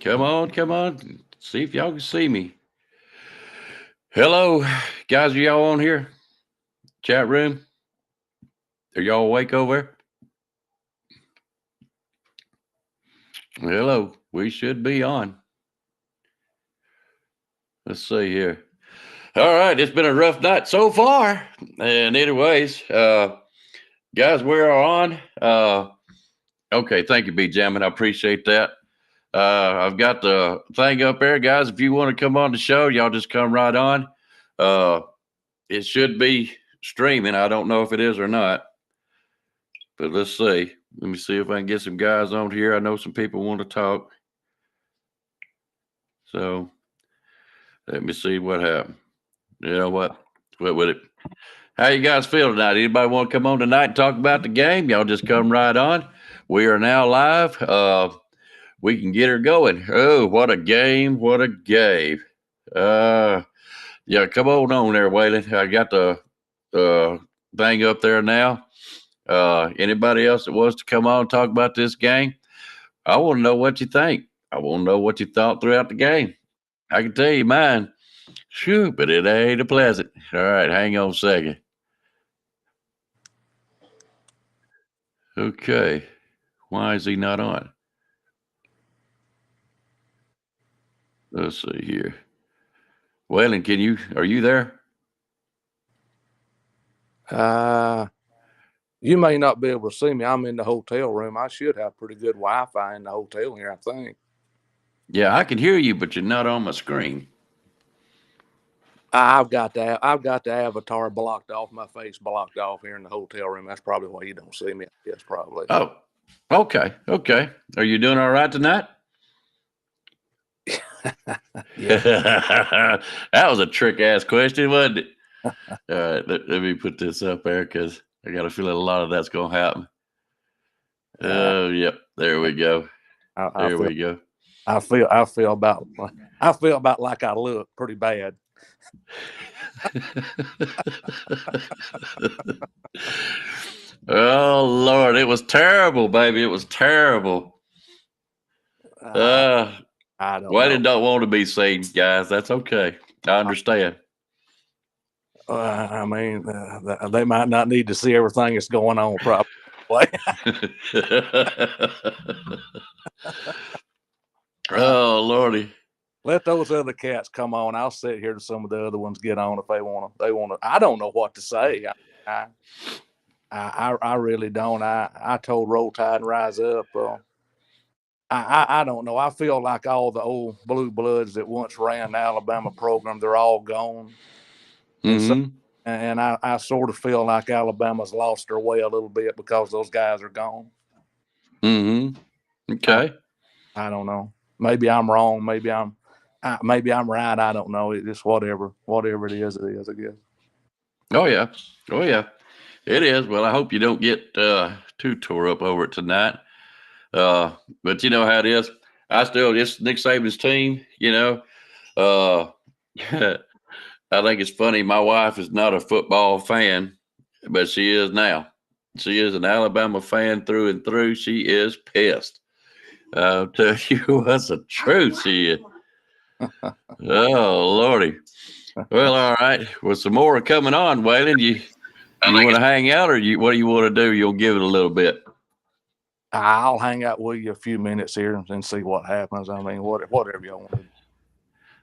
Come on, come on. See if y'all can see me. Hello, guys. Are y'all on here? Chat room? Are y'all awake over there? Hello. We should be on. Let's see here. All right. It's been a rough night so far. And anyways, guys, we're on. Okay. Thank you, B Jammin. I appreciate that. I've got the thing up there, guys. If you want to come on the show, y'all just come right on. It should be streaming. I don't know if it is or not, but let's see. Let me see if I can get some guys on here. I know some people want to talk. So let me see what happened. You know what? What with it? How you guys feel tonight? Anybody want to come on tonight and talk about the game? Y'all just come right on. We are now live. We can get her going. Oh, what a game. What a game. Yeah, come on there, Waylon. I got the thing up there now. Anybody else that wants to come on and talk about this game? I want to know what you think. I want to know what you thought throughout the game. I can tell you mine. Shoot, but it ain't a pleasant. All right, hang on a second. Okay. Why is he not on? Let's see here. Waylon, are you there? You may not be able to see me. I'm in the hotel room. I should have pretty good Wi-Fi in the hotel here, I think. Yeah, I can hear you, but you're not on my screen. I've got the avatar blocked off, my face blocked off here in the hotel room. That's probably why you don't see me. Yes, probably. Oh, okay. Okay. Are you doing all right tonight? Yeah. That was a trick ass question, wasn't it? All right, let me put this up there because I got a feeling a lot of that's going to happen. Oh, yep. There we go. We go. I feel about like I look pretty bad. Oh Lord, it was terrible, baby. It was terrible. I don't know. Don't want to be seen, guys. That's okay. I understand. I mean, they might not need to see everything that's going on, probably. Oh Lordy. Let those other cats come on. I'll sit here to some of the other ones get on if they want to. They want to. I don't know what to say. I really don't. I told Roll Tide and Rise Up. I don't know. I feel like all the old blue bloods that once ran the Alabama program, they're all gone. Mm-hmm. And I sort of feel like Alabama's lost their way a little bit because those guys are gone. Mm-hmm. Okay. I don't know. Maybe I'm wrong. Maybe I'm right. I don't know. It's just whatever it is, I guess. Oh yeah. Oh yeah. It is. Well, I hope you don't get too tore up over it tonight. But you know how it is. It's Nick Saban's team. I think it's funny. My wife is not a football fan, but she is now. She is an Alabama fan through and through. She is pissed. I'll tell you what's the truth. She is. Oh Lordy. Well, all right. Well, some more are coming on, Waylon. You want to hang out, or what do you want to do? You'll give it a little bit. I'll hang out with you a few minutes here and see what happens. I mean, whatever you want to do.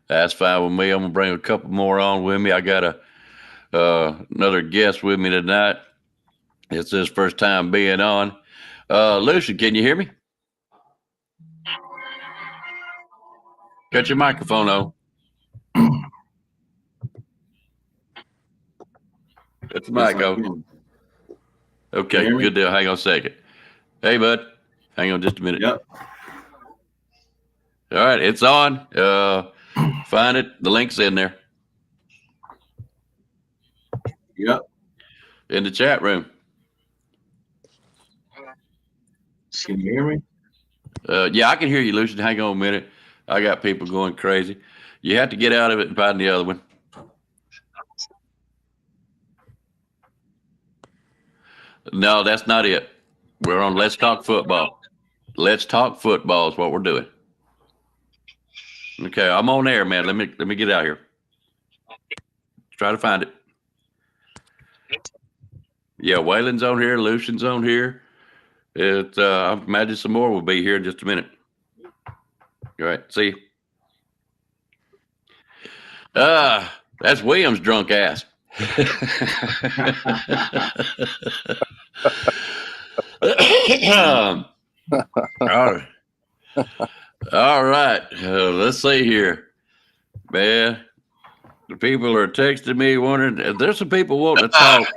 That's fine with me. I'm gonna bring a couple more on with me. I got another guest with me tonight. It's his first time being on. Lucian, can you hear me? Cut your microphone on. Cut the mic on. Okay, good deal. Hang on a second. Hey, bud. Hang on just a minute. Yep. All right, it's on. Find it. The link's in there. Yep. In the chat room. Can you hear me? Yeah, I can hear you, Lucian. Hang on a minute. I got people going crazy. You have to get out of it and find the other one. No, that's not it. We're on Let's Talk Football. Let's Talk Football is what we're doing. Okay, I'm on air, man. Let me get out here. Try to find it. Yeah, Waylon's on here. Lucian's on here. I imagine some more will be here in just a minute. All right, see you. That's William's drunk ass. All right. Let's see here, man. The people are texting me wondering. There's some people wanting to talk.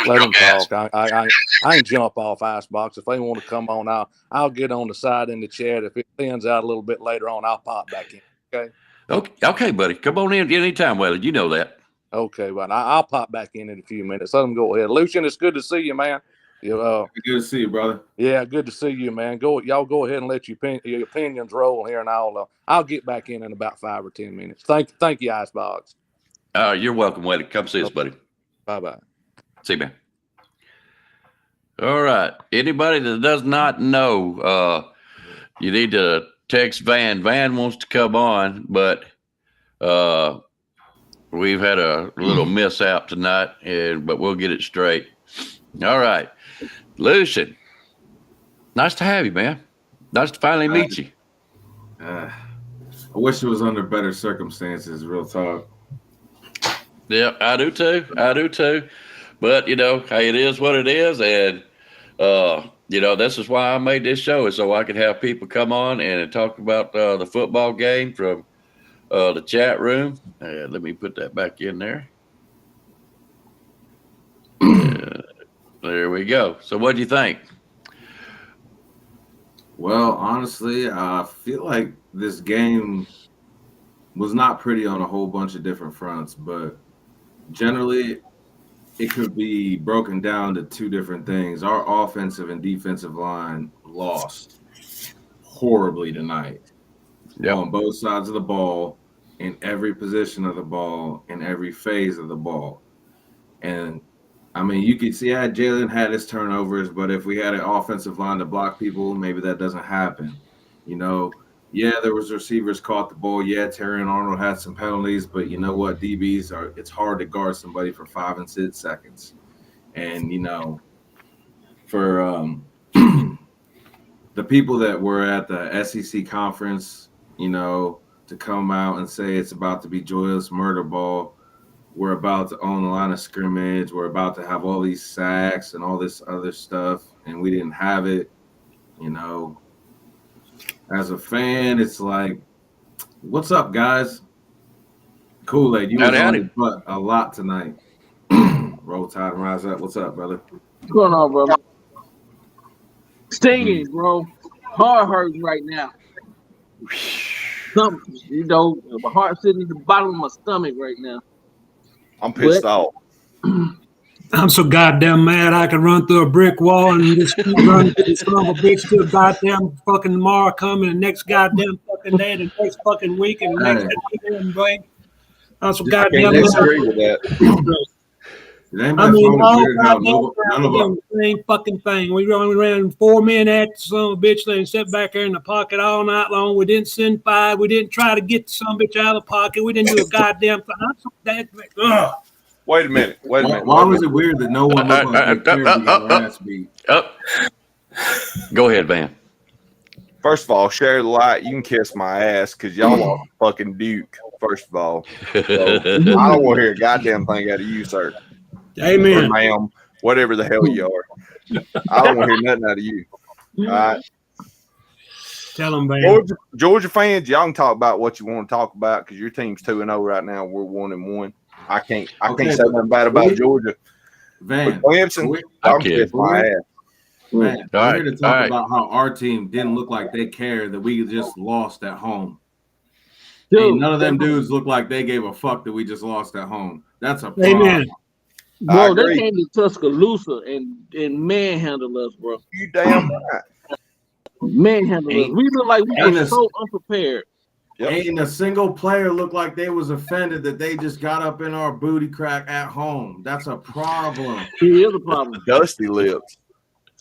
Let them talk. I ain't jump off Icebox. If they want to come on, I'll get on the side in the chat. If it thins out a little bit later on, I'll pop back in. Okay, buddy. Come on in anytime, Waylon. You know that. Okay, but I'll pop back in a few minutes. Let them go ahead. Lucian, it's good to see you, man. Good to see you, brother. Yeah, good to see you, man. Y'all go ahead and let your opinions roll here, and I'll get back in about 5 or 10 minutes. Thank you, Icebox. You're welcome, Waylon. Come see us, buddy. Bye. See you, man. All right. Anybody that does not know, you need to text Van. Van wants to come on, but we've had a little mishap tonight, but we'll get it straight. All right. Lucian, nice to have you, man. Nice to finally meet you. I wish it was under better circumstances, real talk. Yeah, I do too. But, hey, it is what it is. And, this is why I made this show, is so I could have people come on and talk about the football game from the chat room. Let me put that back in there. There we go. So what do you think? Well, honestly, I feel like this game was not pretty on a whole bunch of different fronts, but generally it could be broken down to two different things. Our offensive and defensive line lost horribly tonight. Yep. On both sides of the ball, in every position of the ball, in every phase of the ball. And I mean, you could see Jalen had his turnovers, but if we had an offensive line to block people, maybe that doesn't happen. Yeah, there was receivers caught the ball. Yeah, Terry and Arnold had some penalties, but you know what? It's hard to guard somebody for 5 and 6 seconds. And, for the people that were at the SEC conference, to come out and say it's about to be joyous murder ball, we're about to own the line of scrimmage, we're about to have all these sacks and all this other stuff, and we didn't have it, As a fan, it's like, what's up, guys? Kool-Aid, you was on your butt a lot tonight. Roll Tide and Rise Up. What's up, brother? What's going on, brother? Stinging, bro. Heart hurting right now. Something, my heart sitting at the bottom of my stomach right now. I'm pissed off. I'm so goddamn mad I could run through a brick wall and just keep running to the son of a bitch till goddamn fucking tomorrow coming, the next goddamn fucking day, the next fucking week, and the next goddamn day. I'm so goddamn mad. Disagree with that. I mean, all goddamn same fucking thing. We ran 4 men at the son of a bitch and sat back there in the pocket all night long. We didn't send 5. We didn't try to get the son of a bitch out of the pocket. We didn't do a goddamn thing. I'm so ugh. Wait a minute. Why was it weird that no one looked like they cared to get their ass beat? Go ahead, Van. First of all, share the light. You can kiss my ass because y'all are fucking Duke, first of all. So, I don't want to hear a goddamn thing out of you, sir. Amen. Or ma'am, whatever the hell you are. I don't want to hear nothing out of you. All right. Tell them, man. Georgia fans, y'all can talk about what you want to talk about because your team's 2-0 right now. We're 1-1. I can't say nothing bad about Georgia. Van, Clemson, I'm kiss my ass. Man, I'm here to talk about how our team didn't look like they cared that we just lost at home. Dude, none of them dudes look like they gave a fuck that we just lost at home. That's a problem. Amen. Bro, they came to Tuscaloosa and manhandled us, bro. You damn right. Manhandled us. We look like we were so unprepared. Yep. Ain't a single player looked like they was offended that they just got up in our booty crack at home. That's a problem. It is a problem. Dusty lips.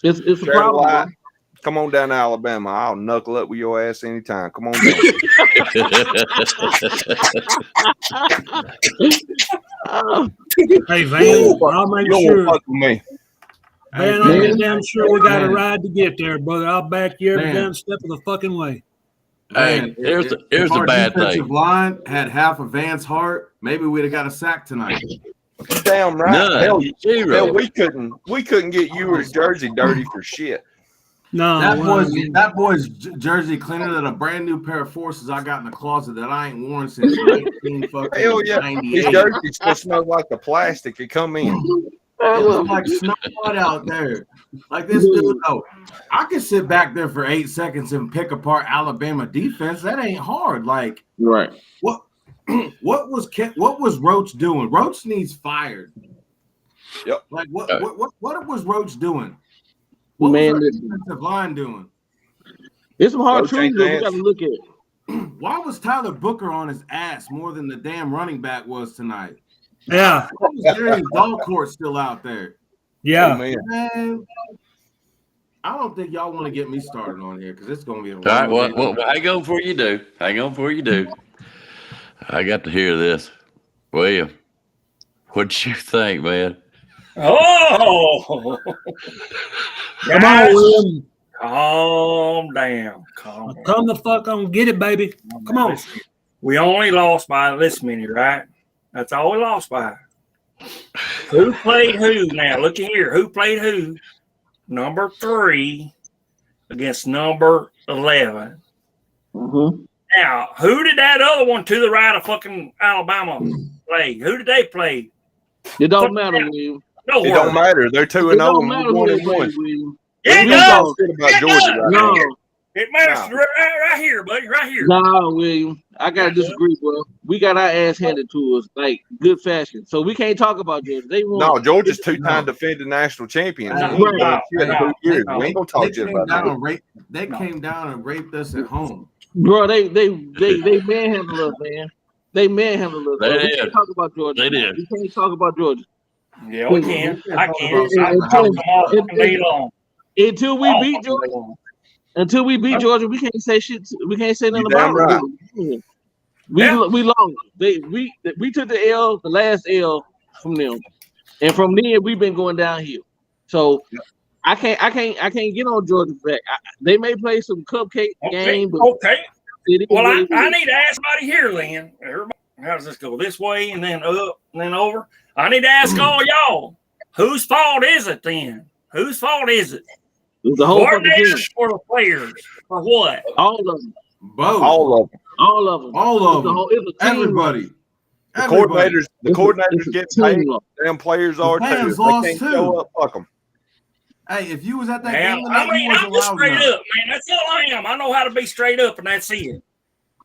It's a problem. Come on down to Alabama. I'll knuckle up with your ass anytime. Come on down. Hey, Van, I'll make sure. Fuck with me. Van, I'll get damn sure we got a ride to get there, brother. I'll back you every damn step of the fucking way. Hey, here's the bad defensive thing. line had half of Van's heart, maybe we'd have got a sack tonight. Damn right. None. Hell, Zero. we couldn't get Ewer's jersey dirty for shit. No, That boy's jersey cleaner than a brand new pair of forces I got in the closet that I ain't worn since 1998. Hell yeah. His jersey still smells like the plastic it come in. It was like snow white out there. Like this dude, I could sit back there for 8 seconds and pick apart Alabama defense. That ain't hard. Like, Right. what was Roach doing? Roach needs fired. Yep. Like what was Roach doing? What was our defensive line doing? It's some hard Roach truths ain't that we dance. got to look at. Why was Tyler Booker on his ass more than the damn running back was tonight? yeah, Why was Jerry Dalcourt still out there? yeah. Oh, man. Man, I don't think y'all want to get me started on here because it's going to be a All right, well, hang on before you do. Hang on before you do. I got to hear this. William, what'd you think, man? Oh, Come on, William. calm down. Calm down. Come the fuck on, get it, baby. Come on. Listen, we only lost by this many, right? That's all we lost by. Who played who? Now, look at here. Who played who? Number 3 against number 11. Mm-hmm. Now, who did that other one to the right of fucking Alabama play? Who did they play? It don't matter, William. No, It don't matter. They're 2-0 It don't and matter we're who they 1-1. play, William. Yeah, it We does. talk shit about Georgia right now. No, It matters No. right here, buddy. Right here. no, William. I gotta disagree, bro. We got our ass handed to us like good fashion, so we can't talk about Georgia. They won. No, Georgia's 2-time defending national champions. No, We ain't done no, shit in no, 2 years. no. We ain't gonna talk They shit came about down that. and raped. They came down and raped us at home. Bro, they manhandled us, man. They manhandled us. They Bro. We did. can't talk about Georgia. They did. We can't talk about Georgia Yeah, we can. I can. until we beat Georgia. Until we beat Georgia, we can't say shit. We can't say nothing You damn about right. it. Yeah. We lost. We took the L, the last L from them, and from then we've been going downhill. So I can't get on Georgia for that. They may play some cupcake game, but Okay. it is Well, what I it is. need to ask somebody here, then. Everybody, how does this go? This way and then up and then over? I need to ask all y'all. Whose fault is it then? Whose fault is it? It's the whole fucking team. Coordinators or the players? For what? All of them. Both. All of them. All of them. All of It's a them. whole- it's a team. Everybody. The Everybody. coordinators It's a get team paid. loss. Damn players are too. fans If they lost can't too. show up, fuck them. Hey, if you was at that Man, game tonight, you I'm wasn't just allowed straight enough. up, man. That's all I am. I know how to be straight up, and that's it.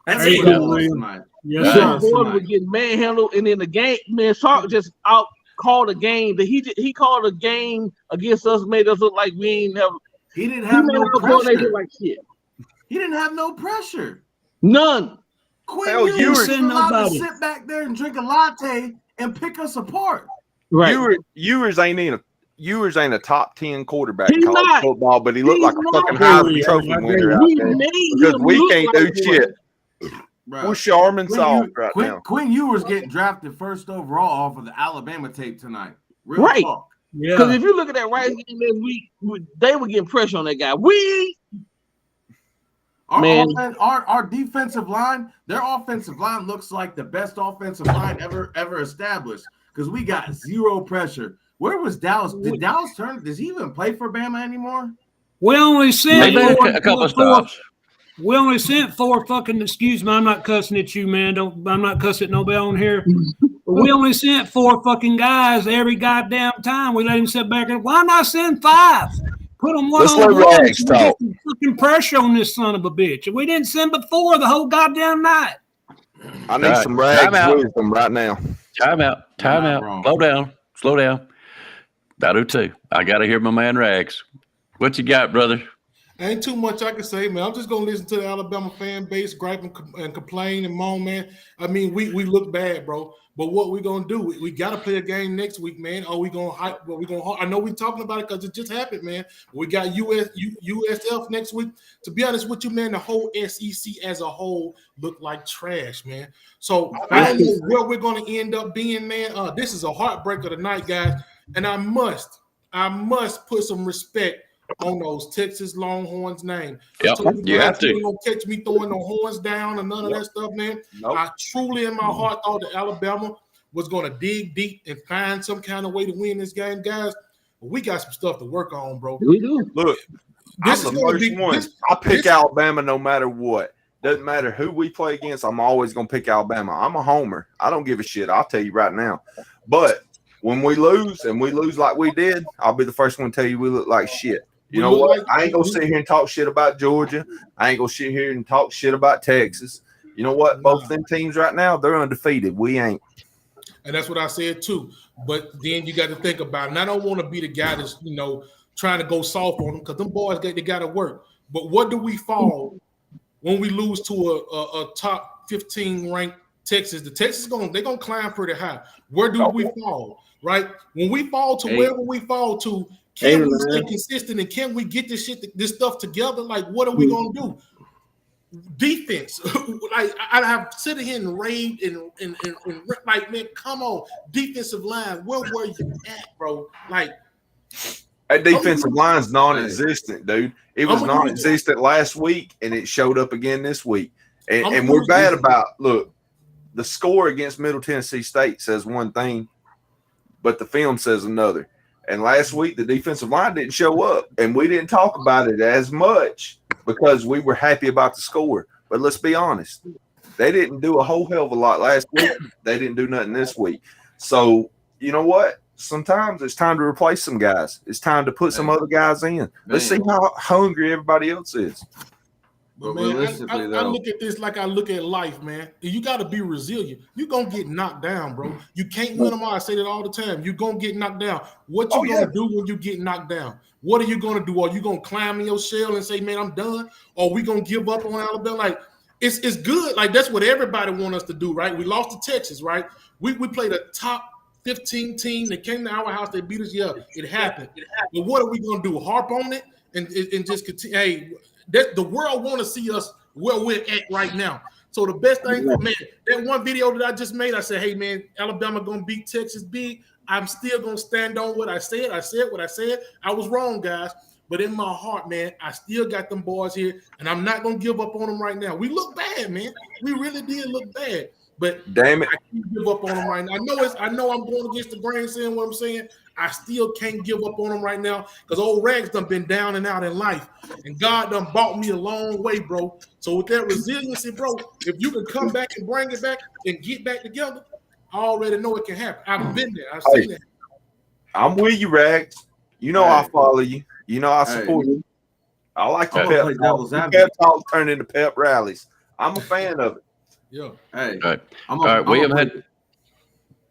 That's There you it. go, Lost William. tonight. Yes, Right. sir. Lost Boy tonight. was getting manhandled, and in the game, man, Sark just out called a game that he called a game against us, made us look like we ain't never. He didn't He have made no our coordinator pressure. look like shit. He didn't have no pressure. None. Quinn Hell, Ewers you was were- allowed to nobody. sit back there and drink a latte and pick us apart. Right. Ewers ain't a top 10 quarterback in He's college not. football, but he looked He's like a not. fucking Heisman Yeah, Trophy I agree. winner out We there. made Because him we look can't like do one. shit. Bro. We're Charmin soft right Quinn, now. Quinn Ewers getting drafted first overall off of the Alabama tape tonight. Real Right. talk. Because Yeah. if you look at that Rice game this week, they were getting pressure on that guy. Our defensive line, their offensive line looks like the best offensive line ever established because we got zero pressure. Where was Dallas? Did Dallas turn? Does he even play for Bama anymore? We only They sent made four, a couple of four- stops. We only sent 4 fucking. Excuse me, I'm not cussing at you, man. I'm not cussing at nobody on here. But we only sent 4 fucking guys every goddamn time. We let him sit back and why not send 5? Put them one Let's on let one. Rags So we get talk. some fucking pressure on this son of a bitch. We didn't send but 4 the whole goddamn night. I need All right. some Time out. Rags wisdom right now. Time out. Time You're out. not wrong. Slow down. I do too. I got to hear my man Rags. What you got, brother? Ain't too much I can say, man. I'm just gonna listen to the Alabama fan base gripe and complain and moan, man. I mean, we look bad, bro. But what we gonna do? We got to play a game next week, man. Are we gonna hype? What we gonna? I know we talking about it because it just happened, man. We got USF next week. To be honest with you, man, the whole SEC as a whole look like trash, man. So I don't know where we're gonna end up being, man. This is a heartbreaker tonight, guys, and I must put some respect on those Texas Longhorns' name. Yep, you have to. You don't catch me throwing no horns down and none of that stuff, man. Nope. I truly, in my heart, thought that Alabama was going to dig deep and find some kind of way to win this game, guys. But we got some stuff to work on, bro. We do. Look, This I'm is the going to first be one. I pick Alabama no matter what. Doesn't matter who we play against. I'm always going to pick Alabama. I'm a homer. I don't give a shit. I'll tell you right now. But when we lose, and we lose like we did, I'll be the first one to tell you we look like shit. You know what? I ain't going to sit here and talk shit about Georgia. I ain't going to sit here and talk shit about Texas. You know what? Both them teams right now, they're undefeated. We ain't. And that's what I said too. But then you got to think about it. And I don't want to be the guy that's, trying to go soft on them because them boys, they got to work. But what do we fall when we lose to a top 15 ranked Texas? The Texas they're gonna climb pretty high. Where do we fall? Right? When we fall to wherever we fall to, can we stay consistent and can we get this stuff together? Like, what are we gonna do? Defense. Like, I have sitting here and raved and like, man, come on, defensive line. Where were you at, bro? Like, that defensive line's non-existent, dude. It was non-existent last week, and it showed up again this week. And we're bad about, look, the score against Middle Tennessee State says one thing, but the film says another. And last week, the defensive line didn't show up, and we didn't talk about it as much because we were happy about the score. But let's be honest. They didn't do a whole hell of a lot last week. They didn't do nothing this week. So, you know what? Sometimes it's time to replace some guys. It's time to put some other guys in. Let's see how hungry everybody else is. But man, I look at this like I look at life, man. You got to be resilient. You're going to get knocked down, bro. You can't win them all. I say that all the time. You're going to get knocked down. What you going to do when you get knocked down? What are you going to do? Are you going to climb in your shell and say, man, I'm done? Or are we going to give up on Alabama? Like, it's good. Like, that's what everybody wants us to do, right? We lost to Texas, right? We played a top 15 team that came to our house. They beat us. Yeah, it happened. But what are we going to do? Harp on it and just continue? Hey, the world want to see us where we're at right now. So the best thing, man, that one video that I just made, I said, hey, man, Alabama going to beat Texas big. I'm still going to stand on what I said. I said what I said. I was wrong, guys. But in my heart, man, I still got them boys here, and I'm not going to give up on them right now. We look bad, man. We really did look bad. But damn it, I can't give up on them right now. I know I'm going against the grain saying what I'm saying. I still can't give up on them right now because old Rags done been down and out in life. And God done brought me a long way, bro. So with that resiliency, bro, if you can come back and bring it back and get back together, I already know it can happen. I've been there. I've seen that. I'm with you, Rags. You know I follow you. You know I support you. I like the pep talk. Pep talk turned into pep rallies. I'm a fan of it. Yeah. Hey. All right. We have had.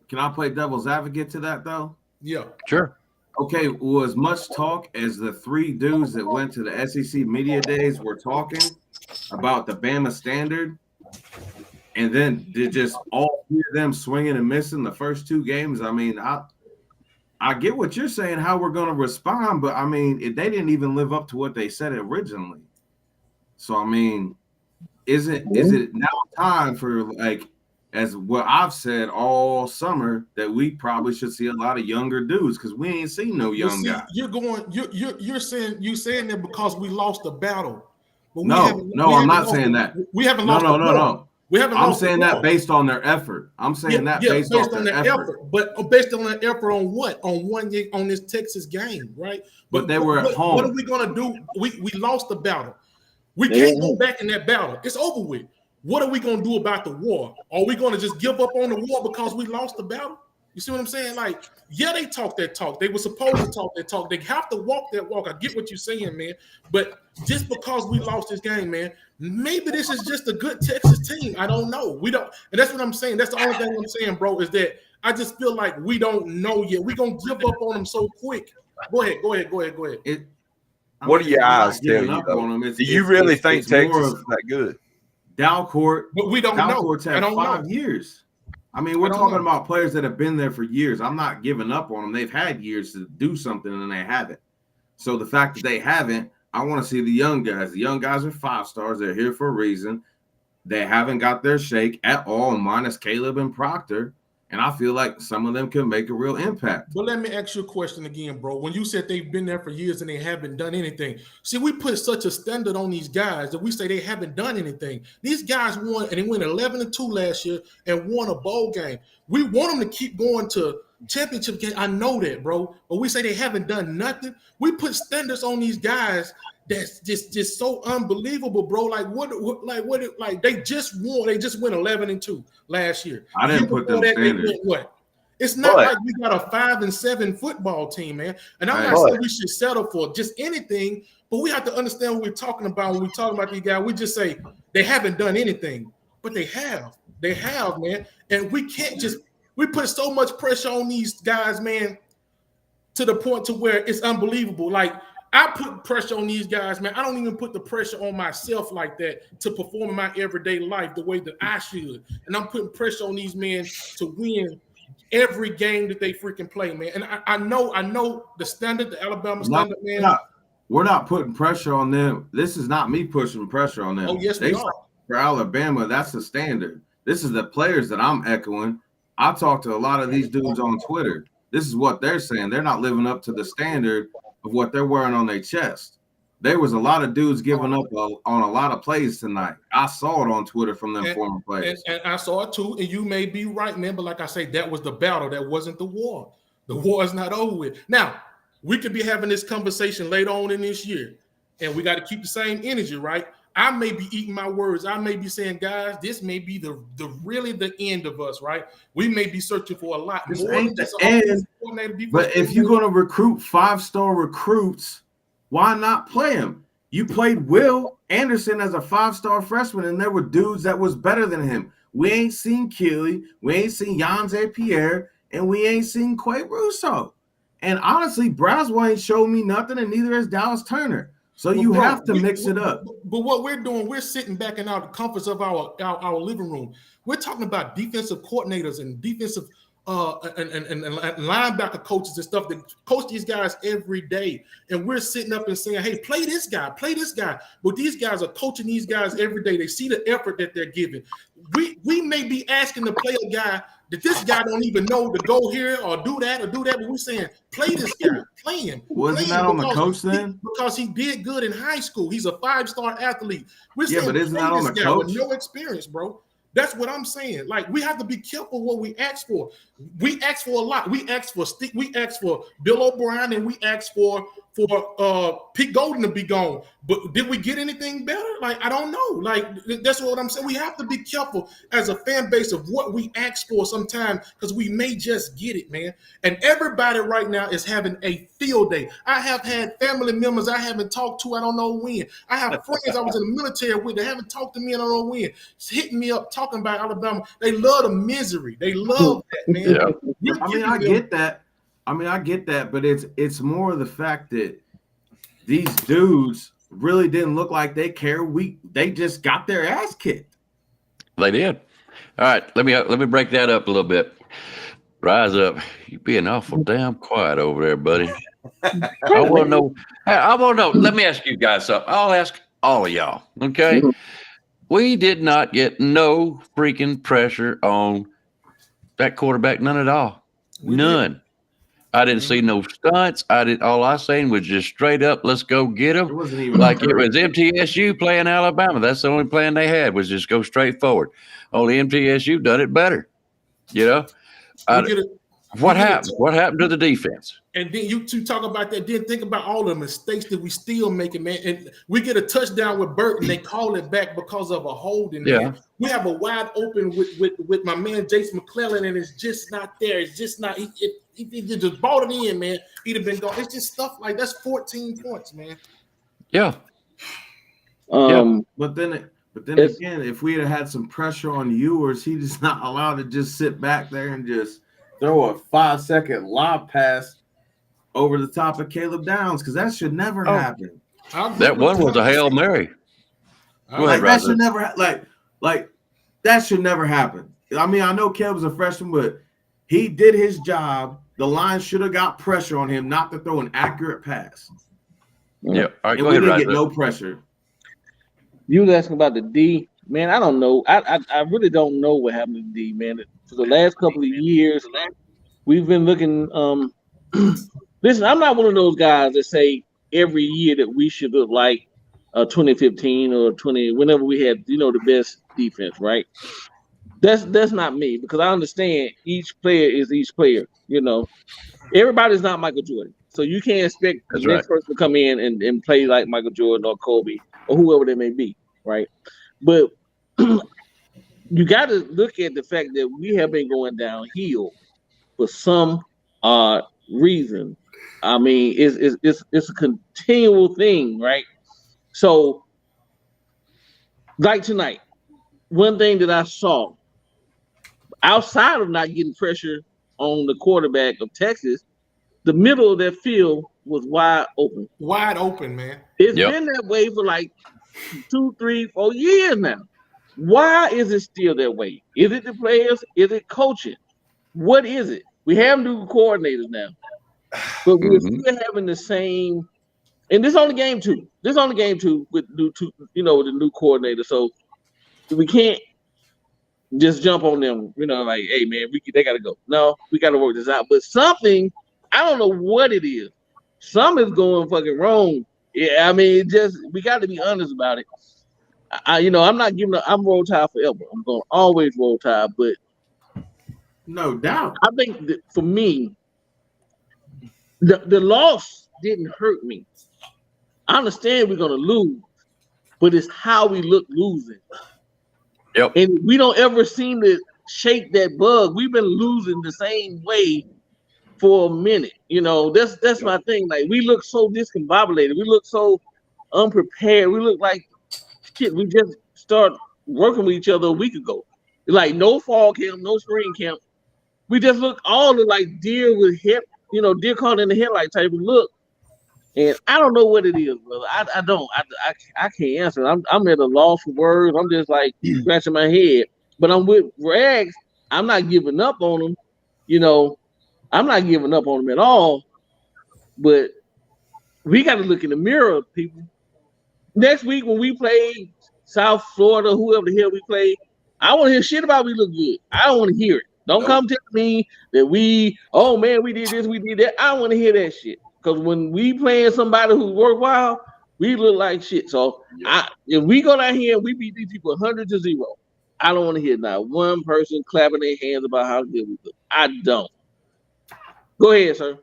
Can I play devil's advocate to that though? Yeah. Sure. Okay. Well, as much talk as the three dudes that went to the SEC media days were talking about the Bama standard, and then did just all three of them swinging and missing the first two games. I mean, I get what you're saying, how we're going to respond, but I mean, they didn't even live up to what they said originally. So I mean, is it now time for, like, as what I've said all summer, that we probably should see a lot of younger dudes because we ain't seen no young guys. You're saying that because we lost the battle. But I'm not saying that. We haven't lost. No. We haven't. I'm saying that based on their effort. I'm saying that based on their effort. But based on their effort on what? On this Texas game, right? But they were at home. What are we gonna do? We lost the battle. We can't go back in that battle. It's over with. What are we going to do about the war? Are we going to just give up on the war because we lost the battle? You see what I'm saying? Like, yeah, they talk that talk. They were supposed to talk that talk. They have to walk that walk. I get what you're saying, man. But just because we lost this game, man, maybe this is just a good Texas team. I don't know. We don't. And that's what I'm saying. That's the only thing I'm saying, bro, is that I just feel like we don't know yet. We're going to give up on them so quick. Go ahead. What do your eyes tell you, though? Do you really think Texas is that good? Dalcourt, but we don't know. Dalcourt's had 5 years. I mean, we're talking about players that have been there for years. I'm not giving up on them. They've had years to do something, and they haven't. So the fact that they haven't, I want to see the young guys. The young guys are 5 stars. They're here for a reason. They haven't got their shake at all, minus Caleb and Proctor. And I feel like some of them can make a real impact. But let me ask you a question again, bro. When you said they've been there for years and they haven't done anything, see, we put such a standard on these guys that we say they haven't done anything. These guys won, and they went 11-2 last year and won a bowl game. We want them to keep going to championship game. I know that, bro. But we say they haven't done nothing. We put standards on these guys that's just so unbelievable, bro. Like they just won. They just went 11-2 last year. I didn't put them standards. What? It's not like we got a 5-7 football team, man. And I'm not saying we should settle for just anything, but we have to understand what we're talking about when we talk about these guys. We just say they haven't done anything, but they have. They have, man. And we can't just we put so much pressure on these guys, man, to the point to where it's unbelievable. Like, I put pressure on these guys, man. I don't even put the pressure on myself like that to perform in my everyday life the way that I should. And I'm putting pressure on these men to win every game that they freaking play, man. And I know the standard, the Alabama standard, man. We're not putting pressure on them. This is not me pushing pressure on them. Oh, yes, we are. For Alabama, that's the standard. This is the players that I'm echoing. I talk to a lot of these dudes on Twitter. This is what they're saying. They're not living up to the standard of what they're wearing on their chest. There was a lot of dudes giving up on a lot of plays tonight. I saw it on Twitter from them former players. And I saw it too, and you may be right, man. But like I say, that was the battle. That wasn't the war. The war is not over with. Now, we could be having this conversation later on in this year, and we got to keep the same energy, right? I may be eating my words. I may be saying, guys, this may be the really the end of us, right? We may be searching for a lot this more. Ain't the end, but if you're going to recruit 5-star recruits, why not play him? You played Will Anderson as a 5-star freshman, and there were dudes that was better than him. We ain't seen Keely, we ain't seen Yanze Pierre, and we ain't seen Quay Russo. And honestly, Braswell ain't showed me nothing, and neither has Dallas Turner. So you have to mix it up. But what we're doing, we're sitting back in our comforts of our living room. We're talking about defensive coordinators and defensive and linebacker coaches and stuff that coach these guys every day. And we're sitting up and saying, hey, play this guy, play this guy. But these guys are coaching these guys every day. They see the effort that they're giving. We may be asking to play a guy that this guy don't even know to go here or do that, but we're saying, play this guy, play him. Wasn't that on the coach then? Because he did good in high school. He's a 5-star athlete. We're saying, but isn't that on the coach? with no experience, bro. That's what I'm saying. Like, we have to be careful what we ask for. We ask for a lot. We asked for Bill O'Brien, and we asked for Pete Golden to be gone. But did we get anything better? Like, I don't know. Like, that's what I'm saying. We have to be careful as a fan base of what we ask for sometimes, because we may just get it, man. And everybody right now is having a field day. I have had family members I haven't talked to, I don't know when. I have friends I was in the military with that haven't talked to me, I don't know when. It's hitting me up talking about Alabama. They love the misery. They love that, man. Yeah. I get that. I get that, but it's more the fact that these dudes really didn't look like they care. They just got their ass kicked. They did. All right, let me break that up a little bit. Rise up. You being awful damn quiet over there, buddy. I want to know. Let me ask you guys something. I'll ask all of y'all. Okay. We did not get no freaking pressure on that quarterback, none at all. None. I didn't see no stunts. All I seen was just straight up, let's go get them. It wasn't even like it was MTSU playing Alabama. That's the only plan they had, was just go straight forward. Only MTSU done it better. You know? What happened? What happened to the defense? And then you two talk about that. Then think about all the mistakes that we still making, man. And we get a touchdown with Burton, they call it back because of a holding. Yeah. Man. We have a wide open with my man Jason McClellan, and it's just not there. It's just not. He just bought it in, man. He'd have been gone. It's just stuff like that's 14 points, man. Yeah. But then again, if we had some pressure on Ewers, he just not allowed to just sit back there and just throw a 5-second lob pass over the top of Caleb Downs, because that should never happen. That one was a Hail Mary. Go ahead, that should never that should never happen. I mean, I know Kev was a freshman, but he did his job. The line should have got pressure on him not to throw an accurate pass. Yeah. All right, and we didn't get no pressure. You was asking about the D. Man, I don't know. I really don't know what happened to D, man. For the last couple of years, we've been looking. Listen, I'm not one of those guys that say every year that we should look like 2015 or 20, whenever we had, the best defense, right? That's not me, because I understand each player is each player. Everybody's not Michael Jordan, so you can't expect the next person to come in and play like Michael Jordan or Kobe or whoever they may be, right? But you got to look at the fact that we have been going downhill for some reason. I mean, it's a continual thing, right? So, like tonight, one thing that I saw, outside of not getting pressure on the quarterback of Texas, the middle of that field was wide open. Wide open, man. It's been that way for like 2, 3, 4 years now. Why is it still that way? Is it the players? Is it coaching? What is it? We have new coordinators now, but we're still having the same. And this only game 2. This only game 2 with with the new coordinator. So we can't just jump on them. Like, hey man, they got to go. No, we got to work this out. But something, I don't know what it is. Something's going fucking wrong. Yeah, I mean, we got to be honest about it. I'm not giving up. I'm Roll Tide forever. I'm going to always Roll Tide, but no doubt. I think that for me, the loss didn't hurt me. I understand we're going to lose, but it's how we look losing. Yep. And we don't ever seem to shake that bug. We've been losing the same way for a minute. That's my thing. Like, we look so discombobulated. We look so unprepared. We look like shit. We just started working with each other a week ago. Like, no fall camp, no spring camp. We just look all like deer with deer caught in the headlight type of look. And I don't know what it is, brother. I don't. I can't answer. I'm at a loss for words. I'm just like scratching my head. But I'm with Rags. I'm not giving up on him. I'm not giving up on him at all. But we got to look in the mirror, people. Next week when we play South Florida, whoever the hell we play, I want to hear shit about we look good. I don't want to hear it. Don't come tell me that we did this, we did that. I don't want to hear that shit. Because when we playing somebody who's worthwhile, we look like shit. So if we go down here and we beat these people 100-0, I don't want to hear not one person clapping their hands about how good we look. I don't. Go ahead, sir.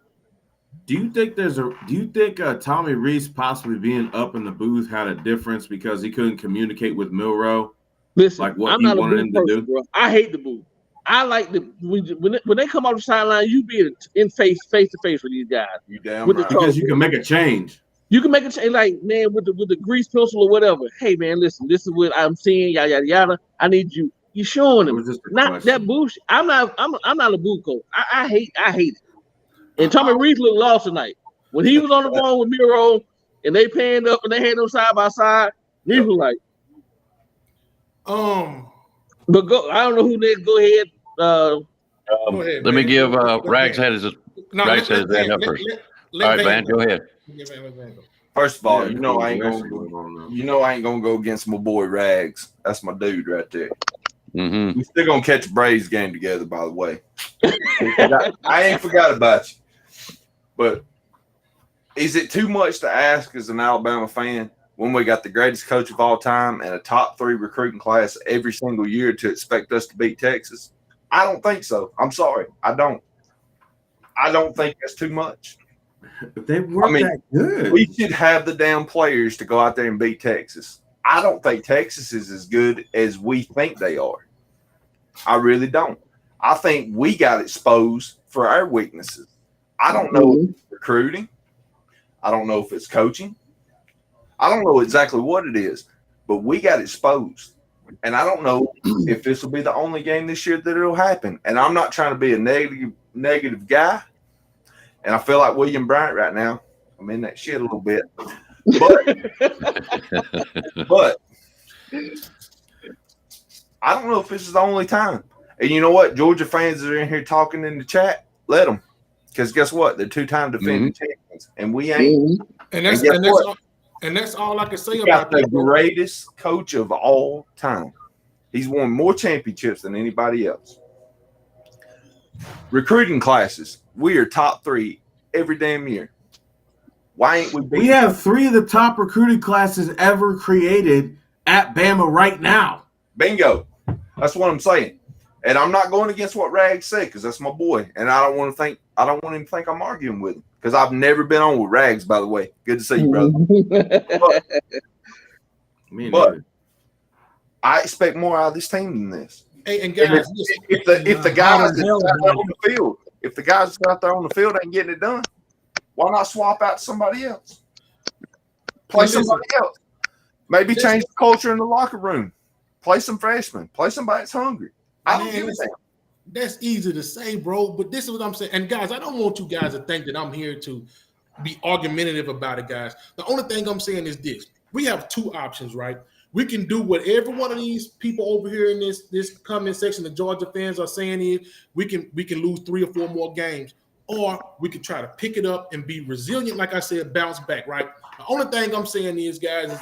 Do you think Tommy Reese possibly being up in the booth had a difference because he couldn't communicate with Milroe? Listen, like what I'm he not wanted a him booth to person, do? bro. I hate the booth. I like when they come off the sideline, you be in face to face with these guys. You damn right. Because you can make a change. You can make a change, like, man, with the grease pencil or whatever. Hey man, listen, this is what I'm seeing. Yada yada yada. I need you. You showing them. Not that bullshit. I'm not a booth coach. I hate it. And Tommy Reese looked lost tonight. When he was on the phone with Miro and they panned up and they had them side by side, Reese was like, But go. I don't know who next. Go ahead. Go ahead, let me give Rags Van. had his hand up first. All right, Van, go ahead. First of all, I ain't gonna go against my boy Rags. That's my dude right there. Mm-hmm. We still gonna catch a Braves game together, by the way. I ain't forgot about you. But is it too much to ask as an Alabama fan when we got the greatest coach of all time and a top 3 recruiting class every single year to expect us to beat Texas? I don't think so. I'm sorry. I don't think that's too much. But they weren't that good. We should have the damn players to go out there and beat Texas. I don't think Texas is as good as we think they are. I really don't. I think we got exposed for our weaknesses. I don't know if it's recruiting. I don't know if it's coaching. I don't know exactly what it is, but we got exposed. And I don't know if this will be the only game this year that it'll happen. And I'm not trying to be a negative guy. And I feel like William Bryant right now. I'm in that shit a little bit. But I don't know if this is the only time. And you know what? Georgia fans that are in here talking in the chat, let them. Because guess what? They're two-time defending champions, and we ain't. And that's all I can say about the greatest coach of all time. He's won more championships than anybody else. Recruiting classes, we are top 3 every damn year. Why ain't we? We have 3 of the top recruiting classes ever created at Bama right now. Bingo. That's what I'm saying. And I'm not going against what Rag said because that's my boy, and I don't want him to think I'm arguing with him because I've never been on with Rags. By the way, good to see you, brother. but I expect more out of this team than this. Hey, and guys, if the guys that's out there on the field, if the guys that's out there on the field ain't getting it done, why not swap out to somebody else? Play somebody else. Maybe change the culture in the locker room. Play some freshmen. Play somebody that's hungry. I don't give a damn. That's easy to say, bro. But this is what I'm saying. And guys, I don't want you guys to think that I'm here to be argumentative about it, guys. The only thing I'm saying is this: we have 2 options, right? We can do what every one of these people over here in this comment section, the Georgia fans are saying is we can lose 3 or 4 more games, or we can try to pick it up and be resilient, like I said, bounce back, right? The only thing I'm saying is, guys,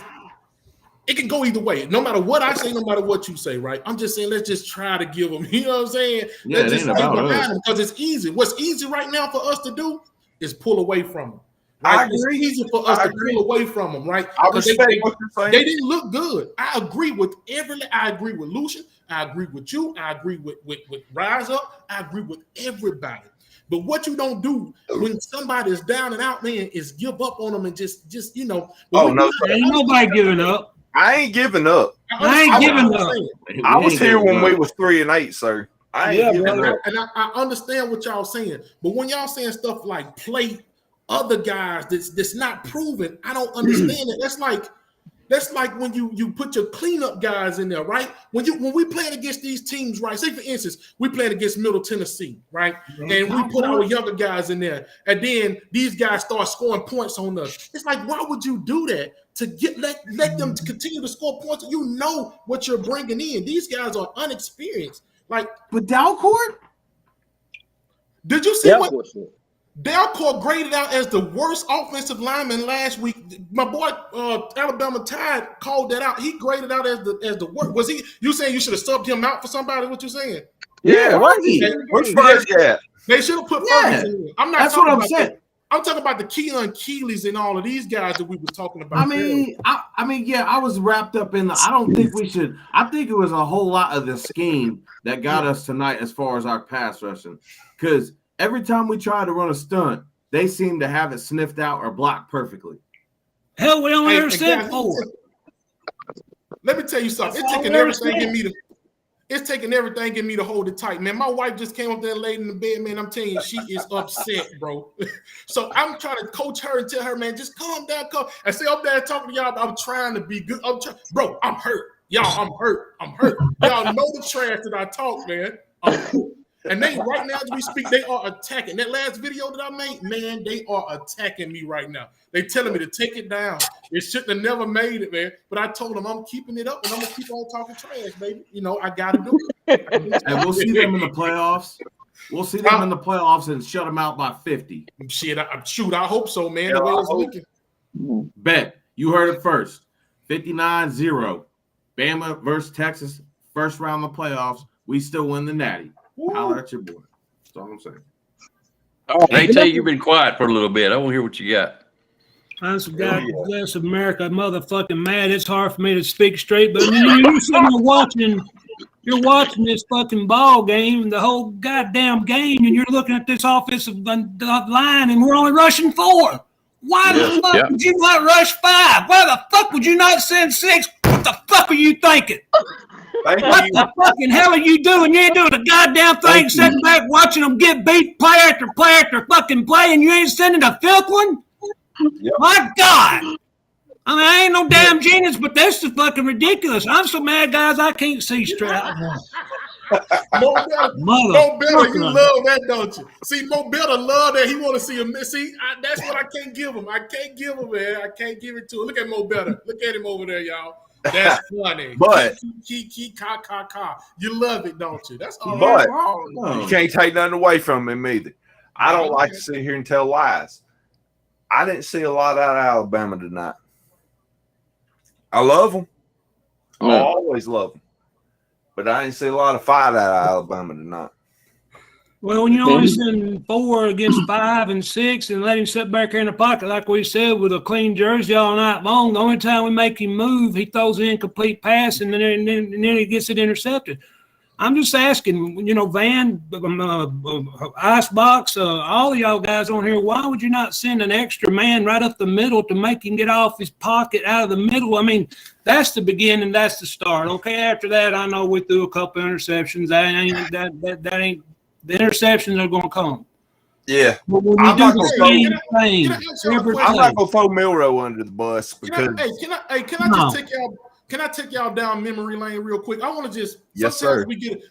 it can go either way. No matter what I say, no matter what you say, right? I'm just saying, let's just try to give them, you know what I'm saying? Yeah, let's just stay behind them because it's easy. What's easy right now for us to do is pull away from them. Right? It's easy for us to pull away from them, right? I respect what you're saying. They didn't look good. I agree with Lucian. I agree with you. I agree with Rise Up. I agree with everybody. But what you don't do when somebody is down and out, man, is give up on them and just you know. Oh no, ain't nobody giving up. I ain't giving up. I ain't giving up. I was here when we was 3-8, sir. I ain't giving up. And I understand what y'all saying, but when y'all saying stuff like play other guys that's not proven, I don't understand it. That's like when you put your cleanup guys in there, right? When we playing against these teams, right? Say for instance, we playing against Middle Tennessee, right? And we put our younger guys in there, and then these guys start scoring points on us. It's like, why would you do that? To let them continue to score points. You know what you're bringing in. These guys are unexperienced. Like, but Dalcourt, did you see what Dalcourt graded out as the worst offensive lineman last week? My boy Alabama Tide called that out. He graded out as the worst. Was he? You saying you should have subbed him out for somebody? What you saying? Yeah, where's Fergus at? They should have put Fergus in. I'm not. That's what I'm saying. I'm talking about the Keelan Keeleys and all of these guys that we were talking about. I mean, I was wrapped up in I don't think we should. I think it was a whole lot of the scheme that got us tonight as far as our pass rushing. Because every time we try to run a stunt, they seem to have it sniffed out or blocked perfectly. Hell, we only ever said 4. Let me tell you something. It's taking everything in me to hold it tight, man. My wife just came up there and laid in the bed, man. I'm telling you, she is upset, bro. So I'm trying to coach her and tell her, man, just calm down, and stay up there talking to y'all. I'm trying to be good. Bro, I'm hurt. Y'all, I'm hurt. Y'all know the trash that I talk, man. I'm hurt. And they right now as we speak, they are attacking. That last video that I made, man, they are attacking me right now. They telling me to take it down. It shouldn't have never made it, man. But I told them I'm keeping it up and I'm gonna keep on talking trash, baby. You know, I gotta do it. And we'll see them in the playoffs. We'll see them in the playoffs and shut them out by 50. Shit, I hope so, man. The way it's looking. Bet. You heard it first. 59-0. Bama versus Texas, first round of the playoffs. We still win the Natty. Holler at your boy. That's all I'm saying. They tell you've been quiet for a little bit. I want to hear what you got. I'm so God bless America, motherfucking mad. It's hard for me to speak straight, but you're sitting there you're watching this fucking ball game, the whole goddamn game, and you're looking at this offensive line, and we're only rushing 4. Why the fuck would you not rush 5? Why the fuck would you not send 6? What the fuck are you thinking? What the fucking hell are you doing? You ain't doing a goddamn thing, sitting back watching them get beat play after play after fucking play, and you ain't sending a 5th one? Yep. My God. I mean, I ain't no damn genius, but this is fucking ridiculous. I'm so mad, guys, I can't see straight. Mo Better, you love that, don't you? See, Mo Better love that. He want to see him. See, that's what I can't give him. I can't give him, man. I can't give it to him. Look at Mo Better. Look at him over there, y'all. That's funny. But ka. You love it, don't you? That's all but right. you can't take nothing away from him either. I don't like to sit here and tell lies. I didn't see a lot out of Alabama tonight. I love them. I always love them. But I didn't see a lot of fight out of Alabama tonight. Well, when you only send 4 against 5 and 6 and let him sit back there in the pocket, like we said, with a clean jersey all night long, the only time we make him move, he throws an incomplete pass and then he gets it intercepted. I'm just asking, Van, Icebox, all of y'all guys on here, why would you not send an extra man right up the middle to make him get off his pocket out of the middle? I mean, that's the beginning, that's the start. Okay, after that, I know we threw a couple interceptions. That ain't the interceptions are going to come. Yeah, but when we do the same thing, I'm not going to throw Milroe under the bus because. Can I take y'all down memory lane real quick? I want to just yes, sir.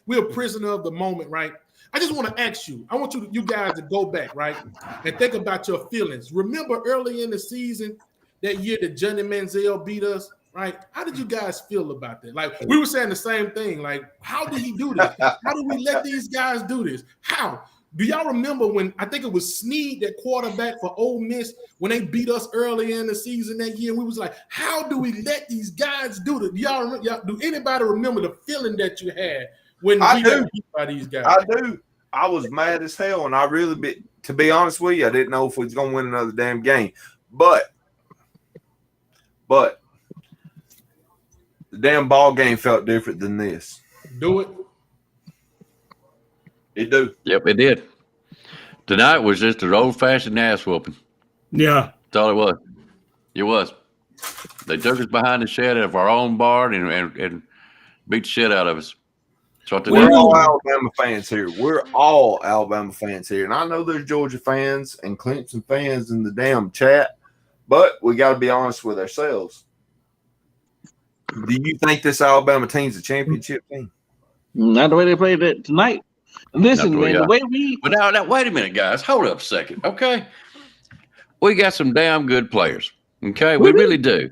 We're a prisoner of the moment, right? I just want to ask you. I want you guys to go back, right, and think about your feelings. Remember early in the season that year that Johnny Manziel beat us, right? How did you guys feel about that? Like we were saying the same thing. Like, how did he do this? How do we let these guys do this? How? Do y'all remember when I think it was Snead, that quarterback for Ole Miss, when they beat us early in the season that year? We was like, how do we let these guys do this? Do anybody remember the feeling that you had when we got beat by these guys? I do. I was mad as hell, and I really, to be honest with you, I didn't know if we was going to win another damn game. But the damn ball game felt different than this. Do it. It do. Yep, it did. Tonight was just an old-fashioned ass whooping. Yeah. That's all it was. It was. They took us behind the shed of our own barn and beat the shit out of us. We're all Alabama fans here. We're all Alabama fans here. And I know there's Georgia fans and Clemson fans in the damn chat, but we got to be honest with ourselves. Do you think this Alabama team's a championship team? Not the way they played it tonight. Listen, man, the way we. But now, wait a minute, guys. Hold up a second, okay? We got some damn good players, okay? We really do.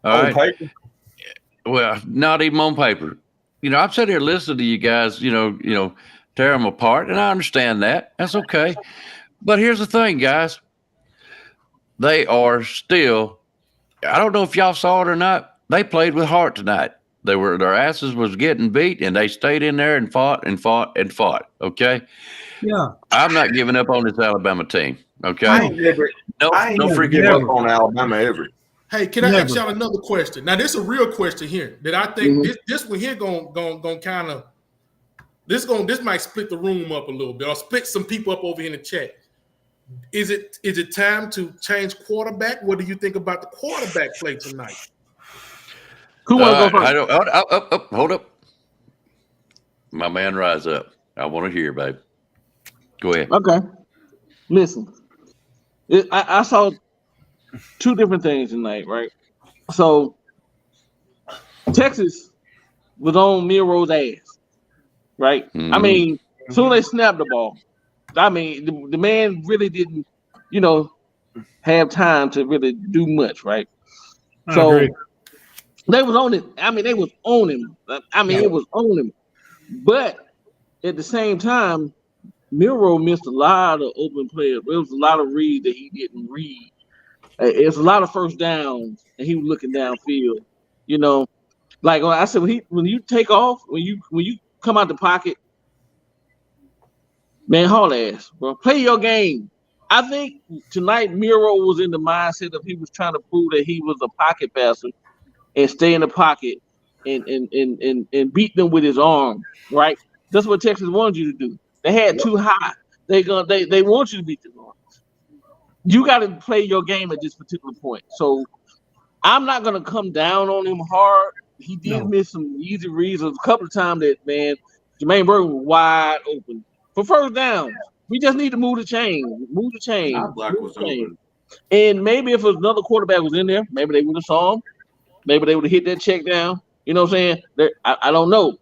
All right. Paper? Well, not even on paper. I'm sitting here listening to you guys, tear them apart, and I understand that. That's okay. But here's the thing, guys. They are still. I don't know if y'all saw it or not. They played with heart tonight. Their asses was getting beat, and they stayed in there and fought and fought and fought. Okay. Yeah. I'm not giving up on this Alabama team. Okay. I ain't never give up on Alabama ever. Hey, can I ask y'all another question? Now, this is a real question here that I think this one here going kind of this might split the room up a little bit or split some people up over here in the chat. Is it time to change quarterback? What do you think about the quarterback play tonight? Who want to go first? Hold up. My man, rise up. I want to hear, babe. Go ahead. Okay. Listen, I saw two different things tonight, right? So Texas was on Milroe's ass, right? Mm-hmm. I mean, as soon as they snapped the ball, I mean, the man really didn't, have time to really do much, right? So they was on it. I mean, they was on him. It was on him. But at the same time, Milroe missed a lot of open players. There was a lot of reads that he didn't read. It's a lot of first downs, and he was looking downfield. Like I said, when you take off, when you come out the pocket, man, haul ass, bro. Play your game. I think tonight Milroe was in the mindset of he was trying to prove that he was a pocket passer and stay in the pocket and beat them with his arm, right? That's what Texas wanted you to do. They had too high. They want you to beat them arms. You got to play your game at this particular point. So I'm not gonna come down on him hard. He did miss some easy reads a couple of times that, man, Jermaine Burton was wide open for first downs. We just need to move the chain. Move the chain. And maybe if another quarterback was in there, maybe they would have saw him. Maybe they would have hit that check down. You know what I'm saying? I don't know.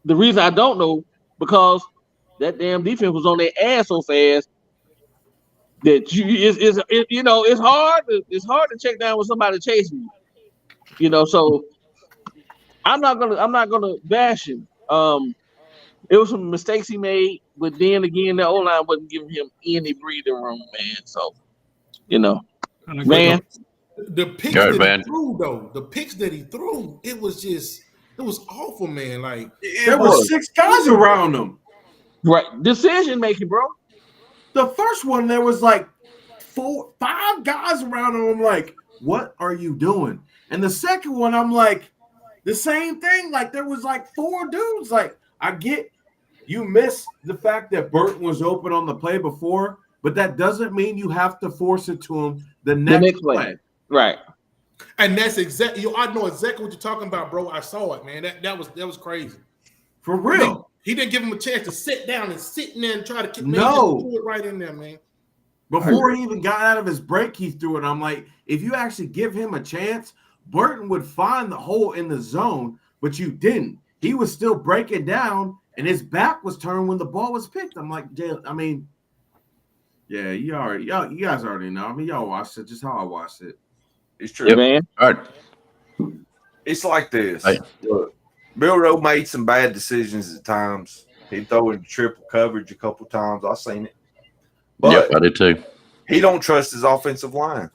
the reason I don't know, because that damn defense was on their ass so fast that it's hard to check down with somebody chasing you. You know, so I'm not gonna bash him. It was some mistakes he made, but then again, the O-line wasn't giving him any breathing room, man. So, man. The picks that he threw, though, it was awful, man. Like there were 6 guys around him. Right. Decision making, bro. The first one, there was like 5 guys around him. I'm like, what are you doing? And the second one, I'm like, the same thing. Like, there was like 4 dudes. Like, I get you missed the fact that Burton was open on the play before, but that doesn't mean you have to force it to him the next play. Right. And that's exactly, I know exactly what you're talking about, bro. I saw it, man. That was crazy. For real. He didn't give him a chance to sit down and sit in there and try to do it right in there, man. Before he even got out of his break, he threw it. I'm like, if you actually give him a chance, Burton would find the hole in the zone, but you didn't. He was still breaking down, and his back was turned when the ball was picked. I'm like, yeah, you guys already know. I mean, y'all watched it just how I watched it. It's true. Yeah, man. All right. It's like this. Hey. Look, Bill Rowe made some bad decisions at times. He'd throw in triple coverage a couple times. I've seen it. But I did too. He don't trust his offensive line.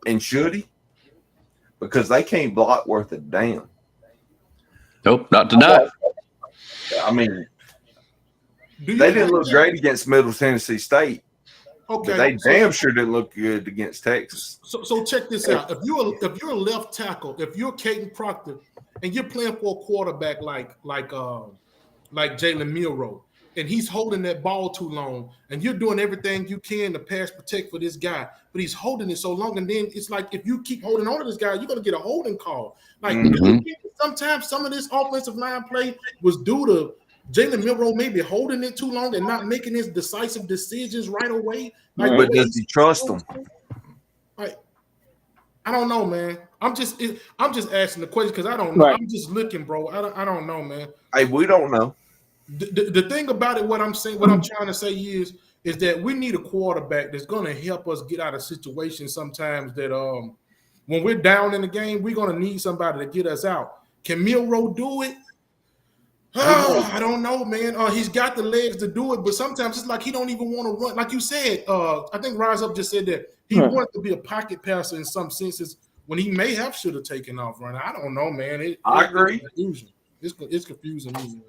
And should he? Because they can't block worth a damn. Nope, not tonight. I mean, they didn't look great against Middle Tennessee State. Okay, but they damn sure didn't look good against Texas. So check this out. If you're a left tackle, if you're Caden Proctor, and you're playing for a quarterback like Jalen Milroe, and he's holding that ball too long, and you're doing everything you can to pass protect for this guy, but he's holding it so long, and then it's like if you keep holding on to this guy, you're gonna get a holding call. Like sometimes some of this offensive line play was due to Jalen Milroe maybe holding it too long and not making his decisive decisions right away. Like, but does he trust them? Like, I don't know, man. I'm just asking the question because I don't know. Right. I'm just looking, bro. I don't know, man. Hey, we don't know. The thing about it, what I'm trying to say is that we need a quarterback that's going to help us get out of situations sometimes that when we're down in the game, we're going to need somebody to get us out. Can Milroe do it? I don't know, man. He's got the legs to do it, but sometimes it's like he don't even want to run. Like you said, I think Rise Up just said that he wanted to be a pocket passer in some senses when he may have should have taken off running. I don't know, man. I agree. It's confusing me.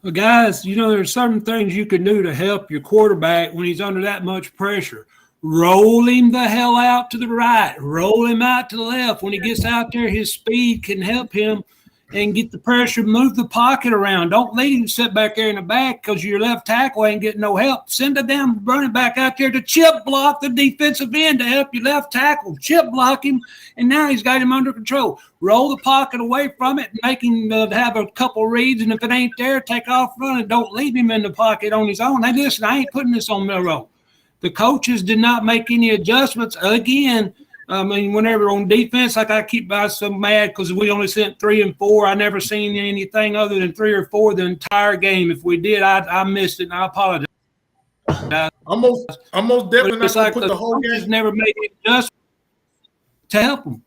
Well, guys, there's certain things you can do to help your quarterback when he's under that much pressure. Roll him the hell out to the right. Roll him out to the left. When he gets out there, his speed can help him and get the pressure, move the pocket around. Don't leave him sit back there in the back because your left tackle ain't getting no help. Send a damn running back out there to chip block the defensive end to help your left tackle. Chip block him, and now he's got him under control. Roll the pocket away from it and make him have a couple reads, and if it ain't there, take off running. Don't leave him in the pocket on his own. Hey, listen, I ain't putting this on Milroe. The coaches did not make any adjustments. Again, I mean, whenever on defense, like I keep so mad because we only sent 3 and 4. I never seen anything other than 3 or 4 the entire game. If we did, I missed it, and I apologize. I'm most definitely not going to put the whole game. Never made any adjustments to help them.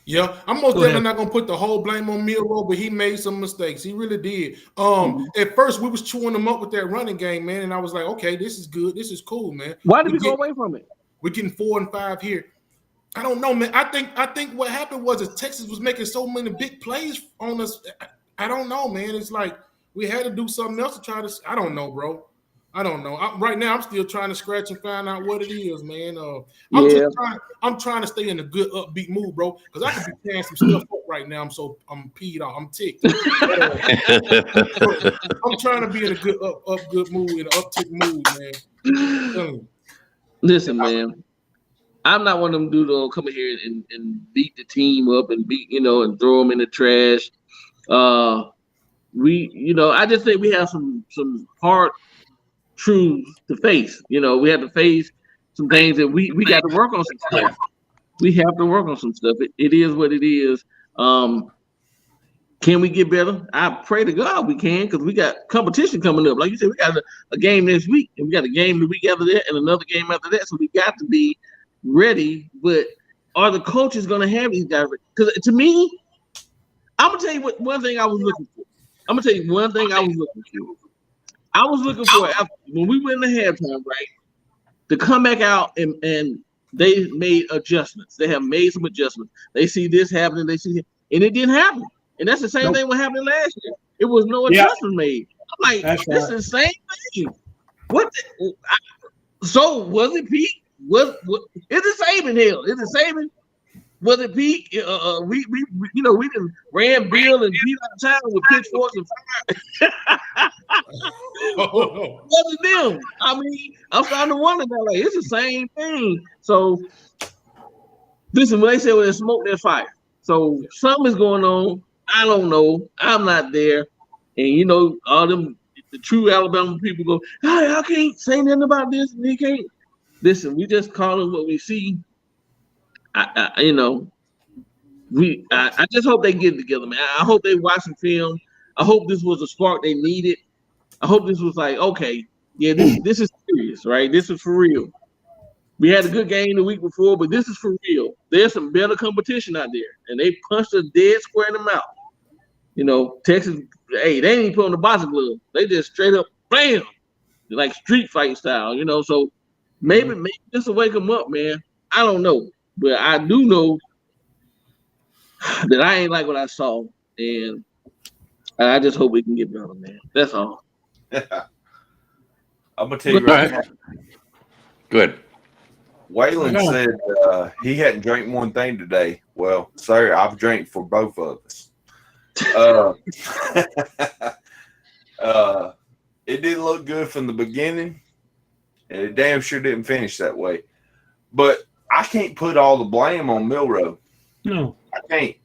Yeah, I'm most definitely not going to put the whole blame on Milroe, but he made some mistakes. He really did. At first, we was chewing him up with that running game, man, and I was like, okay, this is good. This is cool, man. Why did we go away from it? We're getting 4 and 5 here. I don't know, man. I think what happened was that Texas was making so many big plays on us. I don't know, man. It's like we had to do something else to try to. I don't know, bro. I don't know. Right now, I'm still trying to scratch and find out what it is, man. I'm trying to stay in a good upbeat mood, bro, because I could be tearing some stuff up right now. I'm peed off. I'm ticked. I'm trying to be in a good good mood, in an uptick mood, man. Listen, man, I'm not one of them dudes that'll come in here and beat the team up and and throw them in the trash. I just think we have some hard truths to face. We have to face some things that we got to work on some stuff. We have to work on some stuff. It is what it is. Can we get better? I pray to God we can, because we got competition coming up. Like you said, we got a game next week, and we got a game the week after that, and another game after that. So we got to be ready. But are the coaches going to have these guys? Because to me, I'm gonna tell you one thing I was looking for. I was looking for when we went in the halftime, right? To come back out and they made adjustments. They have made some adjustments. They see this happening. They see it, and it didn't happen. And that's the same thing what happened last year. It was no adjustment made. I'm like, this is the same thing. So was it Pete? Is it Saban hell? Is it Saban? Was it Pete? We done ran Bill and Pete out of town with pitchforks and fire. Was it them? I mean, I'm starting to wonder now. Like, it's the same thing. So listen, when they say there's smoke, there's fire. So something is going on. I don't know. I'm not there. And all them the true Alabama people go, hey, I can't say nothing about this. And they can't. Listen, we just call it what we see. I just hope they get it together, man. I hope they watch some film. I hope this was a spark they needed. I hope this was like, okay, yeah, this is serious, right? This is for real. We had a good game the week before, but this is for real. There's some better competition out there, and they punched us dead square in the mouth. Texas, hey, they ain't even put on the boxing glove. They just straight up bam, like street fight style, So maybe this will wake them up, man. I don't know, but I do know that I ain't like what I saw, and I just hope we can get better, man. That's all. I'm gonna tell you right now. Good. Waylon said he hadn't drank one thing today. Well, sir, I've drank for both of us. It didn't look good from the beginning, and it damn sure didn't finish that way. But I can't put all the blame on Milroe. No, I can't.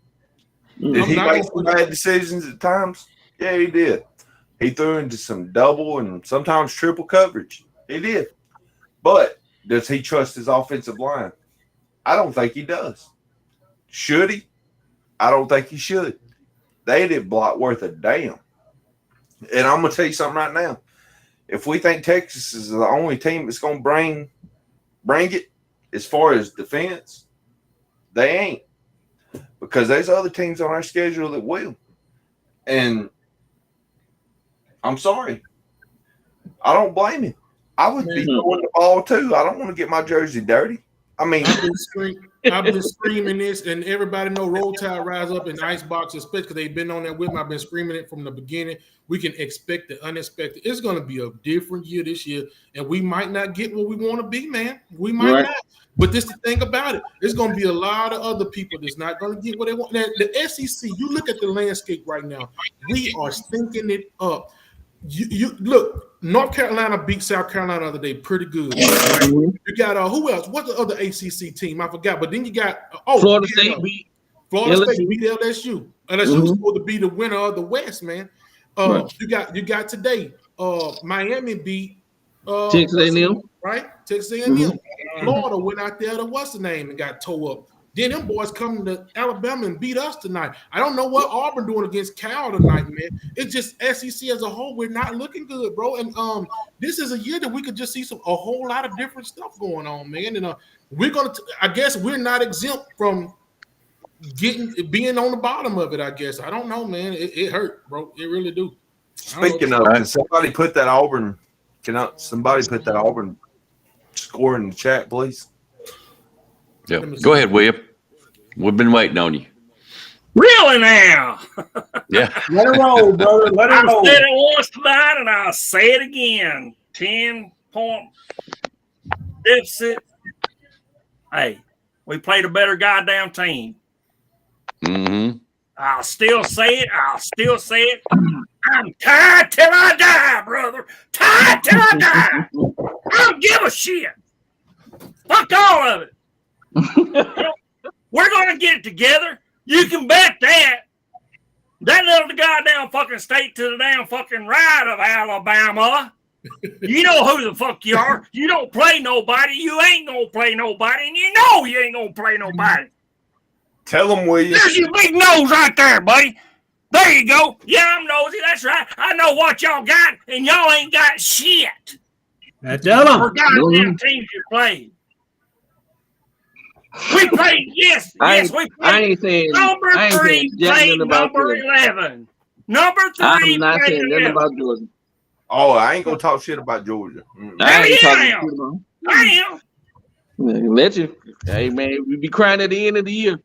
Did he make some bad decisions at times? Yeah, he did. He threw into some double and sometimes triple coverage. He did. But does he trust his offensive line? I don't think he does. Should he? I don't think he should. They didn't block worth a damn. And I'm going to tell you something right now. If we think Texas is the only team that's going to bring it as far as defense, they ain't. Because there's other teams on our schedule that will. And I'm sorry. I don't blame him. I would be throwing the ball too. I don't want to get my jersey dirty. I mean, I've been screaming this, and everybody know Roll Tide rise up in Icebox, especially because they've been on that with me. I've been screaming it from the beginning. We can expect the unexpected. It's going to be a different year this year, and we might not get what we want to be, man. We might not. But this is the thing about it. There's going to be a lot of other people that's not going to get what they want. Now, the SEC, you look at the landscape right now. We are stinking it up. You look, North Carolina beat South Carolina the other day pretty good. Right? You got who else? What's the other ACC team? I forgot. But then you got Florida State beat LSU. LSU was supposed to be the winner of the West, man. You got today. Miami beat Texas A&M, right? Texas A&M. Florida went out there to what's the name and got towed up. Then them boys come to Alabama and beat us tonight. I don't know what Auburn doing against Cal tonight, man. It's just SEC as a whole. We're not looking good, bro. And this is a year that we could just see a whole lot of different stuff going on, man. And we're gonna. I guess we're not exempt from being on the bottom of it. I guess I don't know, man. It hurt, bro. It really do. Speaking of, can somebody put that Auburn? Somebody put that Auburn score in the chat, please? Yeah. Go ahead, William. We've been waiting on you. Really now? Yeah. Let it roll, brother. Let it roll. I said it once tonight, and I'll say it again. 10-point deficit. Hey, we played a better goddamn team. Mm-hmm. I'll still say it. I'm tired till I die, brother. Tired till I die. I don't give a shit. Fuck all of it. We're going to get it together. You can bet that. That little goddamn fucking state to the damn fucking right of Alabama. You know who the fuck you are. You don't play nobody. You ain't going to play nobody. And you know you ain't going to play nobody. Tell them, William. There's your big nose right there, buddy. There you go. Yeah, I'm nosy. That's right. I know what y'all got, and y'all ain't got shit. That's them. For goddamn teams you played. We played, yes, we played. I ain't saying Number 3 played number 11. Number 3 I'm not played saying nothing about Georgia. Oh, I ain't gonna talk shit about Georgia. Hell yeah, I am. Let you. Hey man, we be crying at the end of the year.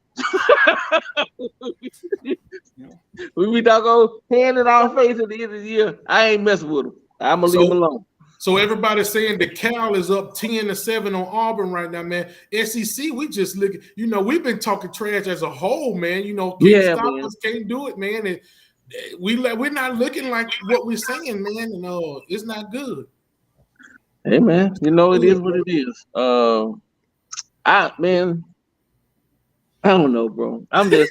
We be doggone hand in our face at the end of the year. I ain't messing with them. I'm gonna leave them alone. So everybody's saying the Cal is up 10-7 on Auburn right now, man. SEC, we just look. You know, we've been talking trash as a whole, man. You know, can't stop us, can't do it, man. And we're not looking like what we're saying, man. And it's not good. Hey man, you know it is what it is. I don't know, bro. I'm just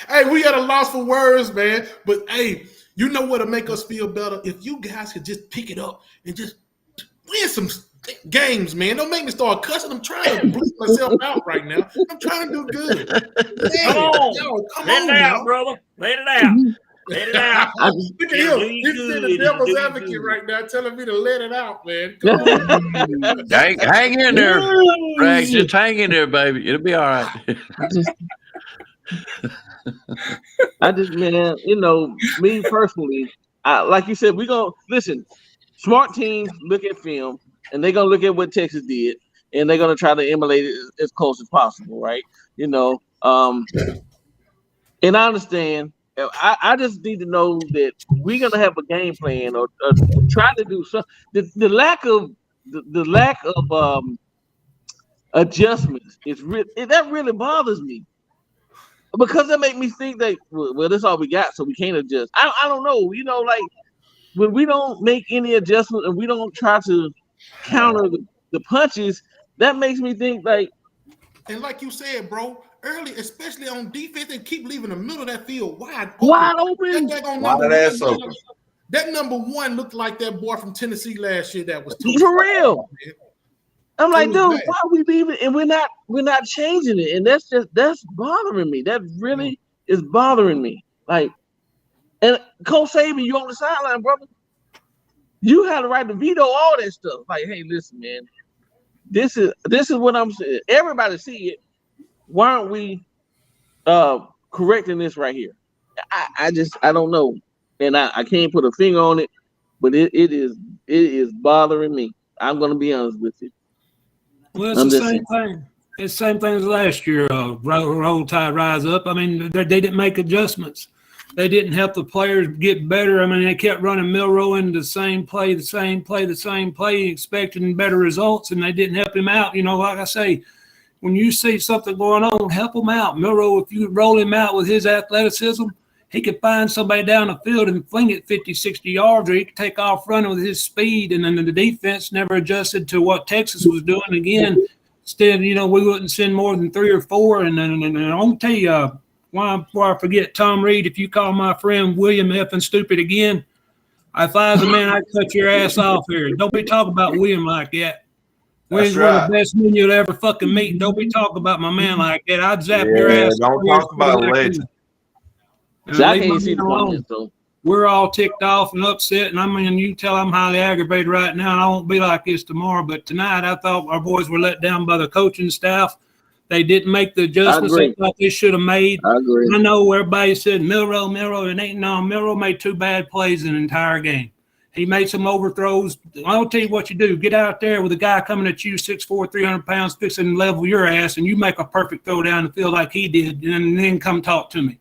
hey, we got a loss for words, man. But hey, you know what'll make us feel better? If you guys could just pick it up and just win some games, man. Don't make me start cussing. I'm trying to bleep myself out right now. I'm trying to do good. Man, Come on. Let it out, now. brother. Let it out. Let it out. Look at him. He's the devil's advocate right now, telling me to let it out, man. Come on. hang in there, Greg. Just hang in there, baby. It'll be all right. I just, man, you know, me personally, like you said, we gonna listen. Smart teams look at film and they're gonna look at what Texas did and they're gonna try to emulate it as close as possible, right? You know, and I understand. I just need to know that we're gonna have a game plan or try to do something. The lack of adjustments that really bothers me. Because that make me think that well, that's all we got, so we can't adjust. I don't know, you know, like when we don't make any adjustment and we don't try to counter the punches, that makes me think like. And like you said, bro, early, especially on defense, they keep leaving the middle of that field wide open. That number 1 looked like that boy from Tennessee last year. That was for real. Man. I'm like, dude, why are we leaving? And we're not changing it. And that's bothering me. That really is bothering me. Like, and Coach Saban, you on the sideline, brother. You have the right to veto all that stuff. Like, hey, listen, man, this is what I'm saying. Everybody see it. Why aren't we correcting this right here? I don't know. And I can't put a finger on it, but it is bothering me. I'm gonna be honest with you. Well, it's the same thing. It's the same thing as last year. Roll Tide Rise Up. I mean, they didn't make adjustments. They didn't help the players get better. I mean, they kept running Milroe into the same play, expecting better results, and they didn't help him out. You know, like I say, when you see something going on, help him out. Milroe, if you roll him out with his athleticism, he could find somebody down the field and fling it 50, 60 yards, or he could take off running with his speed. And then the defense never adjusted to what Texas was doing. Again, instead, you know, we wouldn't send more than 3 or 4. And I'll tell you, before I forget, Tom Reed, if you call my friend William effing stupid again, if I was a man, I'd cut your ass off here. Don't be talking about William like that. William's one of the best men you'll ever fucking meet. Don't be talking about my man like that. I'd zap your ass. Don't talk about a legend. I can't see the comments, though. We're all ticked off and upset, and I mean, you can tell I'm highly aggravated right now, and I won't be like this tomorrow. But tonight, I thought our boys were let down by the coaching staff. They didn't make the adjustments they thought they should have made. I agree. I know everybody said Milroe, and ain't no. Milroe made 2 bad plays in the entire game. He made some overthrows. I'll tell you what you do. Get out there with a guy coming at you, 6'4", 300 pounds, fixing to level your ass, and you make a perfect throw down the field like he did, and then come talk to me.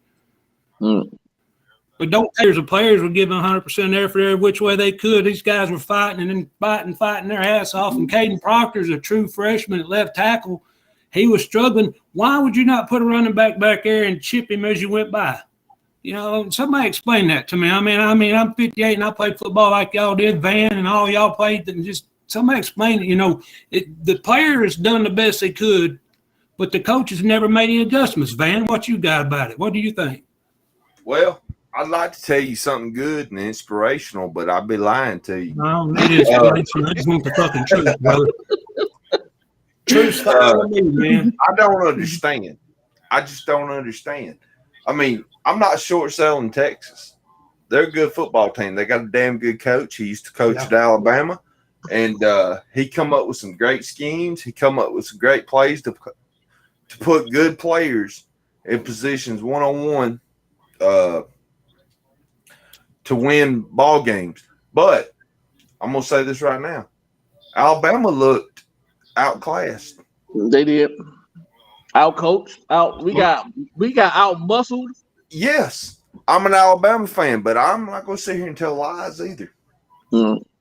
But don't the players were giving 100% effort every which way they could. These guys were fighting and then fighting their ass off. And Caden Proctor's a true freshman at left tackle. He was struggling. Why would you not put a running back there and chip him as you went by? You know, somebody explain that to me. I mean, I'm 58 and I played football like y'all did, Van, and all y'all played. And just somebody explain it. You know, the players done the best they could, but the coaches never made any adjustments. Van, what you got about it? What do you think? Well, I'd like to tell you something good and inspirational, but I'd be lying to you. I don't need inspiration. I just want the fucking truth, brother. Truth's for me, man. I don't understand. I just don't understand. I mean, I'm not short selling Texas. They're a good football team. They got a damn good coach. He used to coach at Alabama, and he come up with some great schemes. He come up with some great plays to put good players in positions one-on-one to win ball games. But I'm gonna say this right now: Alabama looked outclassed. They did. Outcoached. We got out muscled. Yes. I'm an Alabama fan, but I'm not going to sit here and tell lies either.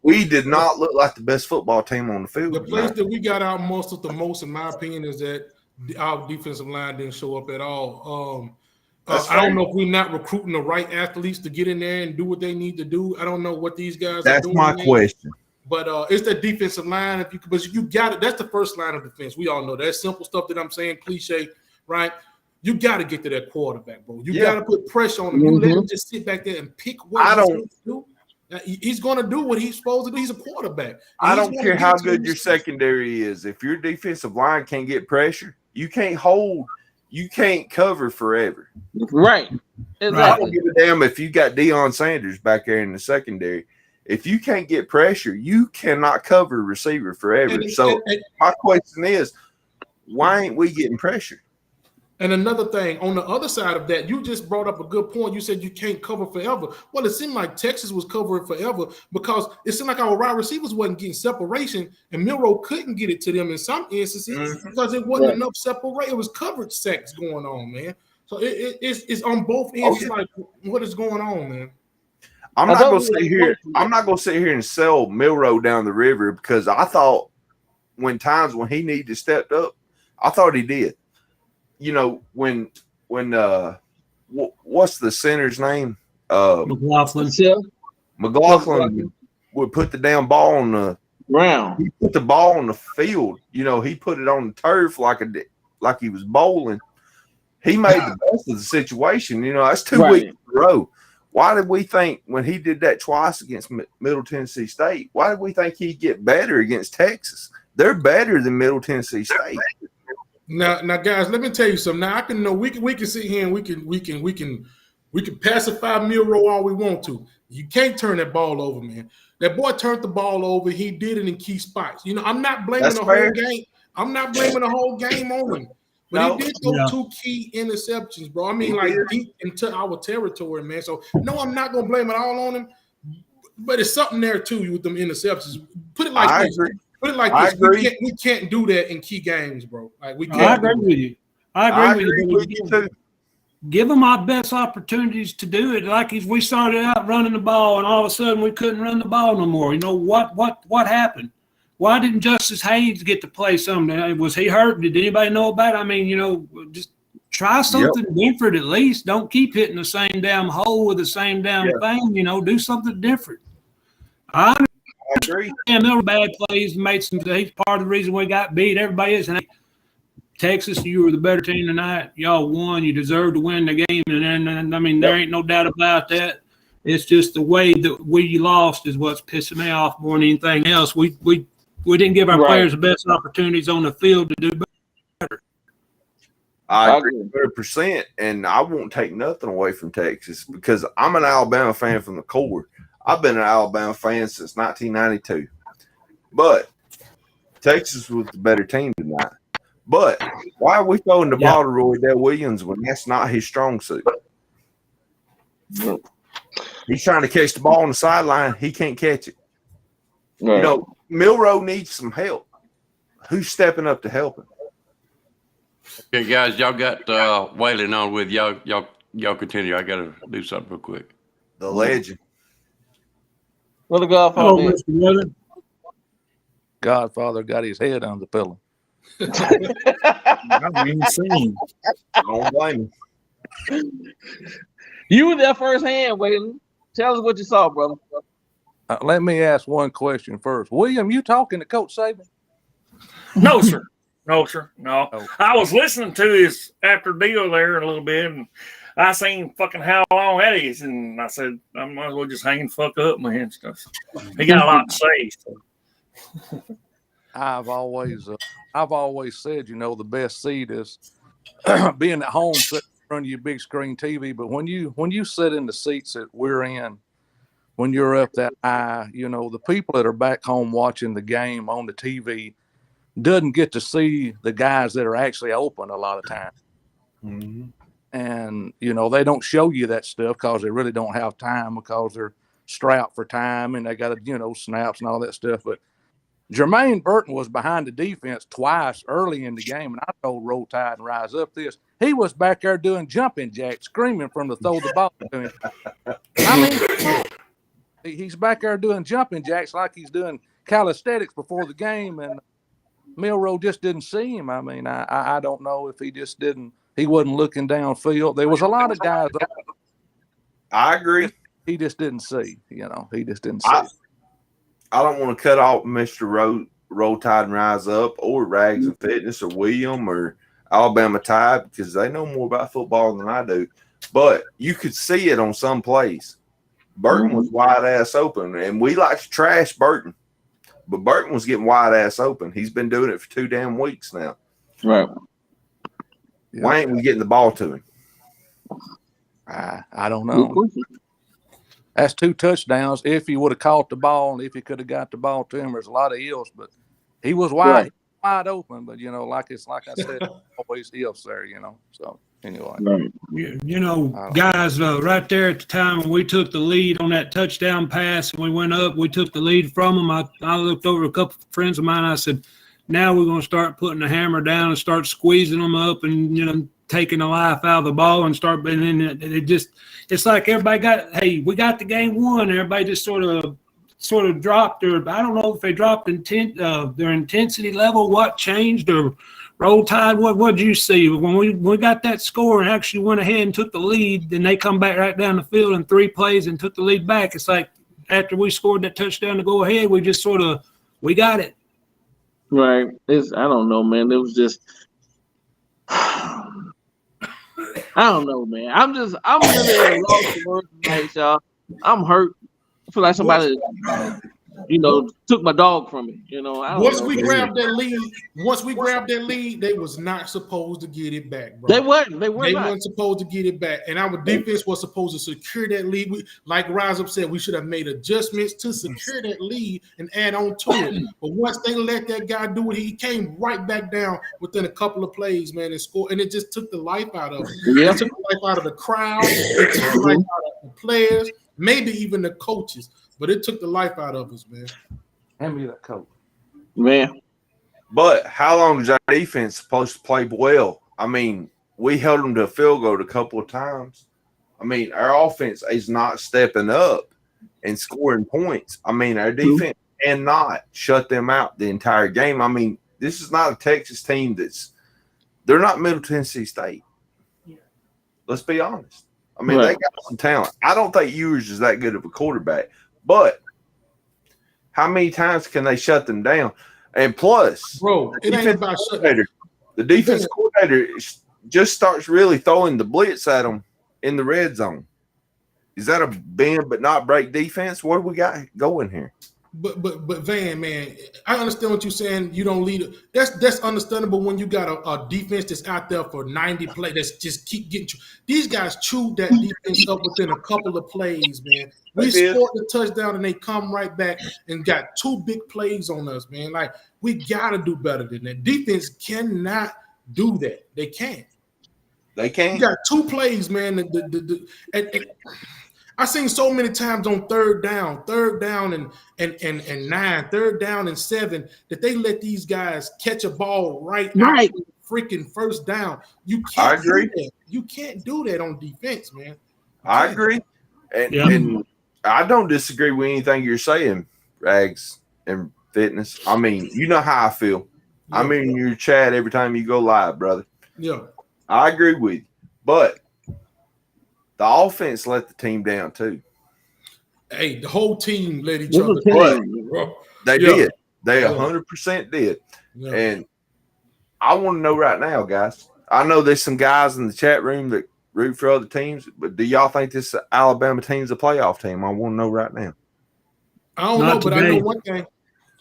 We did not look like the best football team on the field. The place that we got out muscled the most, in my opinion, is that our defensive line didn't show up at all. I don't know if we're not recruiting the right athletes to get in there and do what they need to do. I don't know what these guys are doing. That's my question. But it's the defensive line. But you got it. That's the first line of defense. We all know that simple stuff that I'm saying, cliche, right? You got to get to that quarterback, bro. You got to put pressure on him. You let him just sit back there and pick what he's going to do. He's going to do what he's supposed to do. He's a quarterback. I don't care how good your secondary is. If your defensive line can't get pressure, you can't hold. You can't cover forever. Right. Exactly. I don't give a damn if you got Deion Sanders back there in the secondary. If you can't get pressure, you cannot cover receiver forever. So my question is, why ain't we getting pressure? And another thing, on the other side of that, you just brought up a good point. You said you can't cover forever. Well, it seemed like Texas was covering forever because it seemed like our wide receivers wasn't getting separation, and Milroe couldn't get it to them in some instances because it wasn't enough separation. It was coverage sacks going on, man. So it's on both ends. Like, what is going on, man? I'm not gonna sit here and sell Milroe down the river because I thought when he needed to step up, I thought he did. You know, when what's the center's name? McLaughlin. McLaughlin would put the damn ball on the ground. He put the ball on the field. You know, he put it on the turf like he was bowling. He made the best of the situation. You know, that's 2 weeks in a row. Why did we think when he did that twice against Middle Tennessee State, why did we think he'd get better against Texas? They're better than Middle Tennessee State. Now, guys, let me tell you something. Now, I can know we can sit here and we can pacify Milroe all we want to. You can't turn that ball over, man. That boy turned the ball over. He did it in key spots. You know, I'm not blaming whole game. I'm not blaming the whole game on him. But he did those 2 key interceptions, bro. I mean, like deep into our territory, man. So no, I'm not gonna blame it all on him. But it's something there too with them interceptions. Put it like this. Put it like this. We can't do that in key games, bro. Like we can't. I agree with you. I agree with you too. Give them our best opportunities to do it. Like we started out running the ball, and all of a sudden we couldn't run the ball no more. You know what happened? Why didn't Justice Haynes get to play something? Was he hurt? Did anybody know about it? I mean, you know, just try something different at least. Don't keep hitting the same damn hole with the same damn thing. You know, do something different. I agree. And there were bad plays. He's part of the reason we got beat. Everybody is. And Texas, you were the better team tonight. Y'all won. You deserve to win the game. And I mean, there ain't no doubt about that. It's just the way that we lost is what's pissing me off more than anything else. We didn't give our players the best opportunities on the field to do better. I agree 100%, and I won't take nothing away from Texas because I'm an Alabama fan from the core. I've been an Alabama fan since 1992. But Texas was the better team tonight. But why are we throwing the ball to Roy Dale Williams when that's not his strong suit? He's trying to catch the ball on the sideline. He can't catch it. Right. You know, Milroe needs some help. Who's stepping up to help him? Okay, guys, y'all got Waylon on with y'all continue. I gotta do something real quick. The legend. What the Godfather? Godfather got his head on the pillow. I've even seen. Don't blame him. You were there firsthand, Waylon. Tell us what you saw, brother. Let me ask one question first. William, you talking to Coach Saban? No, sir. No. Oh. I was listening to his after deal there a little bit, and I seen fucking how long that is, and I said, I might as well just hang the fuck up, man. He got a lot to say. So. I've always said, you know, the best seat is being at home front of your big screen TV, but when you sit in the seats that we're in, when you're up that high, the people that are back home watching the game on the TV doesn't get to see the guys that are actually open a lot of times. Mm-hmm. And, they don't show you that stuff because they really don't have time because they're strapped for time and they got to, snaps and all that stuff. But Jermaine Burton was behind the defense twice early in the game, and I told Roll Tide and Rise Up this. He was back there doing jumping jacks, screaming from to throw the ball to him. I mean, he's back there doing jumping jacks like he's doing calisthenics before the game, and Milroe just didn't see him. I mean, I don't know if he just didn't. He wasn't looking downfield. There was a lot of guys. I agree. He just didn't see. He just didn't see. I don't want to cut off Mr. Roll Tide and Rise Up or Rags and Fitness or William or Alabama Tide because they know more about football than I do. But you could see it on some plays. Burton was wide ass open, and we like to trash Burton. But Burton was getting wide ass open. He's been doing it for 2 damn weeks now. Right. Why ain't we getting the ball to him? I don't know. That's 2 touchdowns. If he would have caught the ball and if he could have got the ball to him, there's a lot of ifs. But he was wide open. But like I said, always ifs there. So anyway, guys, right there at the time when we took the lead on that touchdown pass and we went up, we took the lead from them. I looked over a couple of friends of mine. I said, now we're going to start putting the hammer down and start squeezing them up and, taking the life out of the ball and start, and then it's like everybody we got the game won. Everybody just sort of dropped I don't know if they dropped their intensity level, what changed or Roll Tide. What did you see when we got that score and actually went ahead and took the lead, then they come back right down the field in 3 plays and took the lead back. It's like after we scored that touchdown to go ahead, we just we got it. Right. I don't know, man. It was just I don't know, man. I'm really at a loss for words tonight, y'all. I'm hurt. I feel like somebody, took my dog from me. Once we grabbed that lead, they was not supposed to get it back, bro. They weren't. They weren't supposed to get it back, and our defense was supposed to secure that lead. Like Rise Up said, we should have made adjustments to secure that lead and add on to it. But once they let that guy do it, he came right back down within a couple of plays, man, and scored. And it just took the life out of him. Yeah. It took the life out of the crowd. It took the life out of the players, maybe even the coaches. But it took the life out of us, man. Hand me that coat. Man. But how long is our defense supposed to play well? I mean, we held them to a field goal a couple of times. I mean, our offense is not stepping up and scoring points. I mean, our defense cannot shut them out the entire game. I mean, this is not a Texas team they're not Middle Tennessee State. Yeah. Let's be honest. I mean, They got some talent. I don't think Ewers is that good of a quarterback. But how many times can they shut them down? And plus, bro, it ain't about shutting. The defense coordinator just starts really throwing the blitz at them in the red zone. Is that a bend but not break defense? What do we got going here? But Van, man, I understand what you're saying. You don't lead. That's understandable when you got a defense that's out there for 90 plays. That's just keep getting. These guys chewed that defense up within a couple of plays, man. We scored the touchdown and they come right back and got 2 big plays on us, man. Like we got to do better than that. Defense cannot do that. They can't. They can't. You got 2 plays, man. I seen so many times on third down and 9, 3rd down and 7 that they let these guys catch a ball right. Freaking first down. You can't. I agree. Do that. You can't do that on defense, man. I agree, and I don't disagree with anything you're saying, Rags and Fitness. I mean, you know how I feel. Yeah. I'm in your chat every time you go live, brother. Yeah, I agree with you, but the offense let the team down too. Hey, the whole team let each other down. They did. They 100% did. Yeah. And I want to know right now, guys. I know there's some guys in the chat room that root for other teams, but do y'all think this Alabama team's a playoff team? I want to know right now. I don't know, but I know one thing.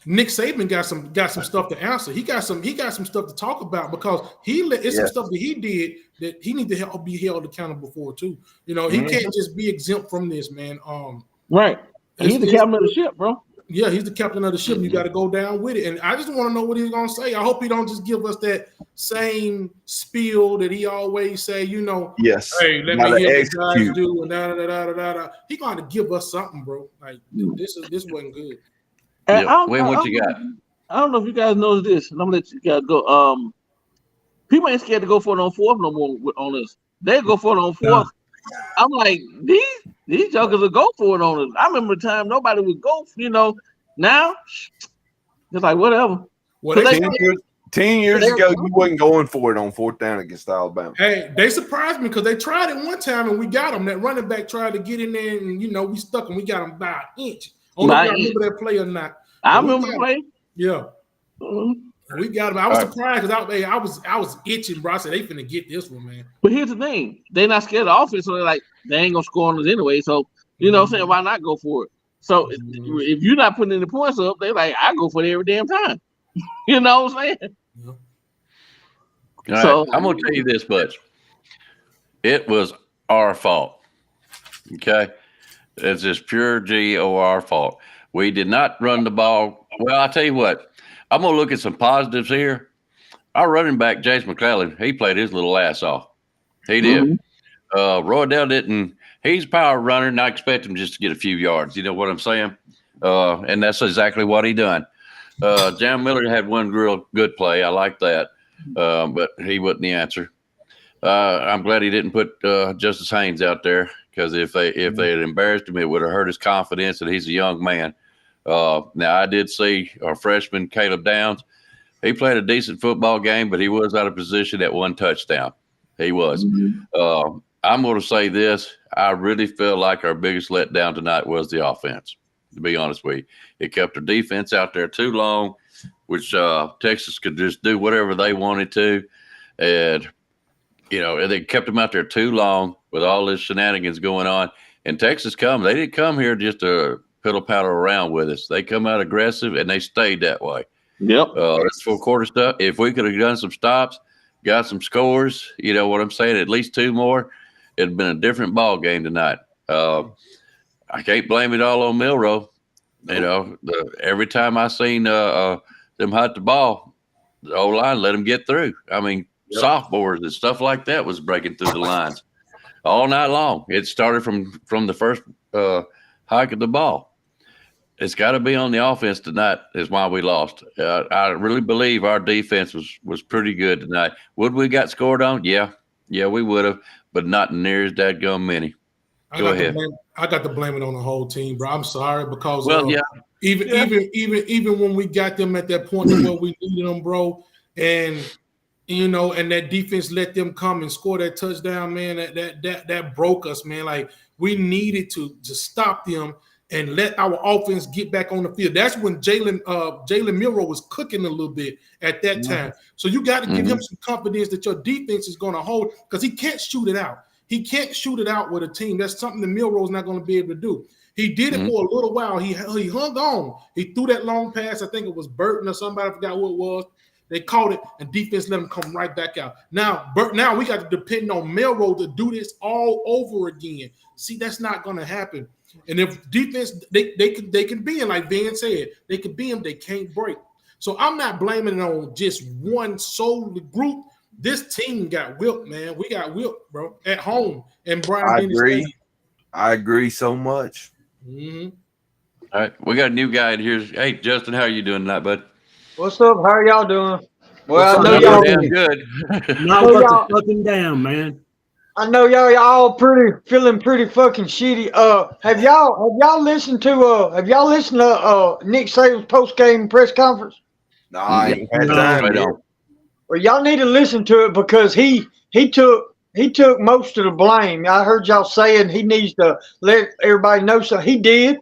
Nick Saban got some stuff to answer. He got some stuff to talk about because some stuff that he did that he need to be held accountable for too. You know, he can't just be exempt from this, man. Right. He's the captain of the ship, bro. Yeah, he's the captain of the ship. You got to go down with it. And I just want to know what he's gonna say. I hope he don't just give us that same spiel that he always say. You know, yes. Hey, let me hear what you guys do and da da da da da. He gonna give us something, bro. Like this wasn't good. Wayne, what you got? I don't know if you guys know this. And I'm gonna let you guys go. People ain't scared to go for it on fourth no more on this. They go for it on fourth. I'm like, these jokers will go for it on us. I remember the time nobody would go, you know. Now it's like whatever. Well, 10 years ago, you wasn't going for it on fourth down against Alabama. Hey, they surprised me because they tried it one time and we got them. That running back tried to get in there and you know we stuck him. We got him by an inch. I don't know if you remember that play or not. I remember the play. Yeah. We got him. I was surprised because I was itching, bro. I said they finna get this one, man. But here's the thing: they're not scared of the offense, so they're like, they ain't gonna score on us anyway. So you know, what I'm saying, why not go for it? So if you're not putting any points up, they like, I go for it every damn time. You know what I'm saying? All so right. I'm gonna tell you this much: it was our fault. Okay, it's just pure GOR fault. We did not run the ball. Well, I'll tell you what. I'm going to look at some positives here. Our running back, Jace McClellan, he played his little ass off. He did. Roydell didn't. He's a power runner, and I expect him just to get a few yards. You know what I'm saying? And that's exactly what he done. Jam Miller had one real good play. I like that, but he wasn't the answer. I'm glad he didn't put Justice Haynes out there because if they had embarrassed him, it would have hurt his confidence that he's a young man. Now, I did see our freshman, Caleb Downs. He played a decent football game, but he was out of position at one touchdown. He was. I'm going to say this. I really feel like our biggest letdown tonight was the offense, to be honest with you. It kept our defense out there too long, which Texas could just do whatever they wanted to. And, you know, they kept them out there too long with all this shenanigans going on. And Texas they didn't come here just to piddle paddle around with us. They come out aggressive and they stayed that way. Yep. That's full quarter stuff. If we could have done some stops, got some scores, you know what I'm saying, at least two more, it'd been a different ball game tonight. I can't blame it all on Milroe. You know, every time I seen them hit the ball, the O-line let them get through. I mean, sophomores and stuff like that was breaking through the lines all night long. It started from the first hike of the ball. It's got to be on the offense tonight is why we lost. I really believe our defense was pretty good tonight. Would we got scored on? Yeah, we would have, but not near as dadgum many. Go ahead. I got to blame it on the whole team, bro. I'm sorry because even when we got them at that point where we needed them, bro, and you know, and that defense let them come and score that touchdown, man. That broke us, man. Like we needed to stop them and let our offense get back on the field. That's when Jalen Milroe was cooking a little bit at that time. So you got to give him some confidence that your defense is going to hold because he can't shoot it out. He can't shoot it out with a team. That's something that Milroe's not going to be able to do. He did it for a little while. He hung on. He threw that long pass. I think it was Burton or somebody. I forgot who it was. They caught it, and defense let him come right back out. Now we got to depend on Milroe to do this all over again. See, that's not going to happen. And if defense, they can be in, like Van said, they can be in, they can't break. So I'm not blaming it on just one sole group. This team got whipped, man. We got whipped, bro, at home. And Brian, I agree so much. All right, we got a new guy in here. Hey, Justin, how are you doing tonight, bud? What's up? How are y'all doing? Well, I know y'all damn good. Not fucking down, man. I know y'all all feeling pretty fucking shitty. Have y'all listened to Nick Saban's post game press conference? No, I ain't had time. Well, y'all need to listen to it because he took most of the blame. I heard y'all saying he needs to let everybody know something. He did.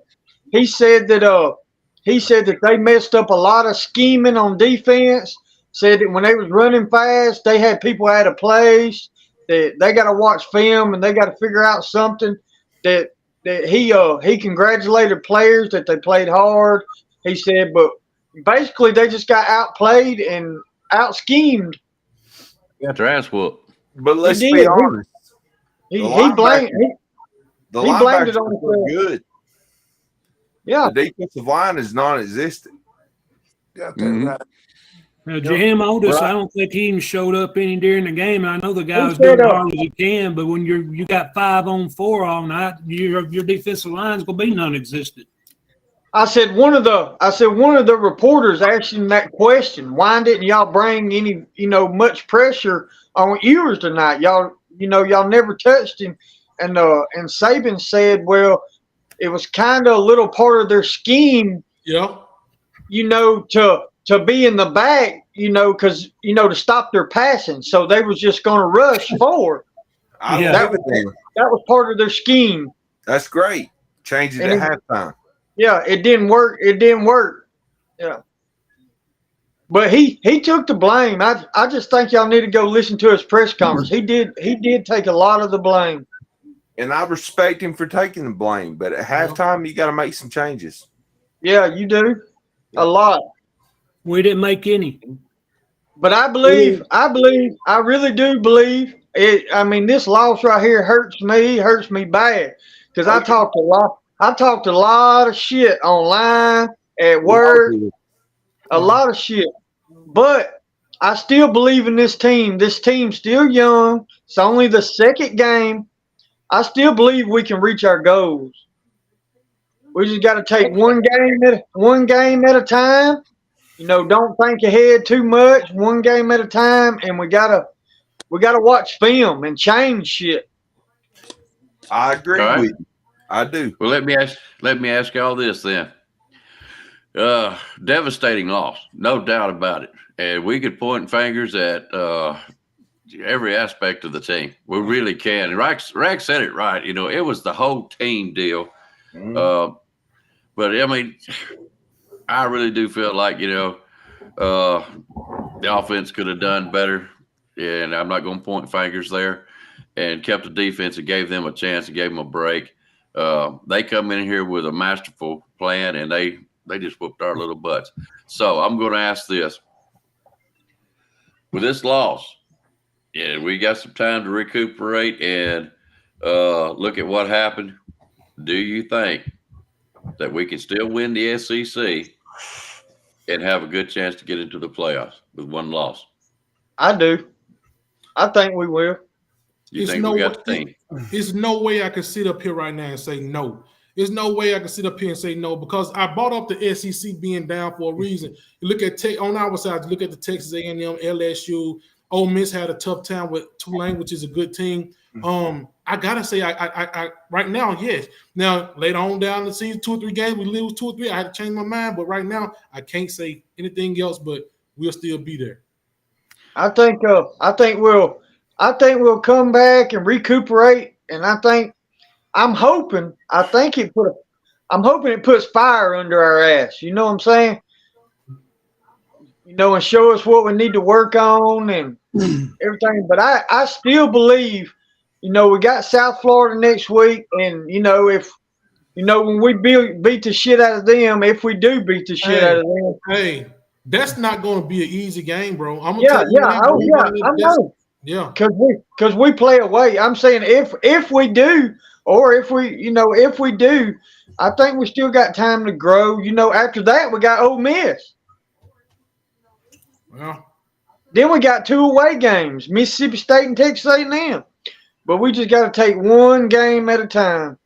He said that they messed up a lot of scheming on defense. Said that when they was running fast, they had people out of place. That they got to watch film and they got to figure out something. That he congratulated players that they played hard. He said, but basically they just got outplayed and out schemed. Got their ass whooped. But let's He be did. honest. He The blamed The he blamed it linebackers on were good. Yeah. The defensive line is non-existent. Got that right. Now, Jim Otis, I don't think he even showed up any during the game. I know the guy He was doing said, as hard as he can, but when you got 5-on-4 all night, your defensive line is gonna be non-existent. I said one of the reporters asked him that question. Why didn't y'all bring any, much pressure on Ewers tonight? Y'all never touched him. And Saban said, well, it was kind of a little part of their scheme. Yeah. To be in the back, because to stop their passing. So they was just going to rush forward. That was part of their scheme. That's great. Change it at halftime. Yeah, it didn't work. Yeah. But he took the blame. I just think y'all need to go listen to his press conference. He did take a lot of the blame. And I respect him for taking the blame, but at halftime you got to make some changes. Yeah, you do. A lot. We didn't make any. But I really do believe it. I mean, this loss right here hurts me bad. Because I talked a lot of shit online, at work, a lot of shit. But I still believe in this team. This team's still young. It's only the second game. I still believe we can reach our goals. We just got to take one game at a time. Don't think ahead too much. One game at a time, and we gotta watch film and change shit. I agree with you. I do. Well, let me ask you all this then. Devastating loss, no doubt about it. And we could point fingers at every aspect of the team. We really can. And Rack said it right. It was the whole team deal. But I mean, I really do feel like, the offense could have done better. And I'm not going to point fingers there. And kept the defense and gave them a chance and gave them a break. They come in here with a masterful plan, and they just whooped our little butts. So I'm going to ask this. With this loss, and we got some time to recuperate and look at what happened, do you think that we can still win the SEC and have a good chance to get into the playoffs with one loss? I do. I think we will. You think we got the team? There's no way I can sit up here right now and say no. There's no way I can sit up here and say no, because I brought up the SEC being down for a reason. You look at on our side, you look at the Texas A&M, LSU. Ole Miss had a tough time with Tulane, which is a good team. I gotta say, I right now, yes. Now later on down the season, 2 or 3 games, we lose 2 or 3. I had to change my mind, but right now I can't say anything else. But we'll still be there. I think we'll come back and recuperate, and I'm hoping it puts fire under our ass. You know what I'm saying? And show us what we need to work on and everything. But I still believe, we got South Florida next week, and if when we beat the shit out of them, if we do beat the shit out of them, hey, that's not going to be an easy game, bro. I'm gonna tell you I know. Yeah, because we play away. I'm saying if we do, or if we do, I think we still got time to grow. After that we got Ole Miss. Well, then we got 2 away games, Mississippi State and Texas A&M. But we just got to take one game at a time.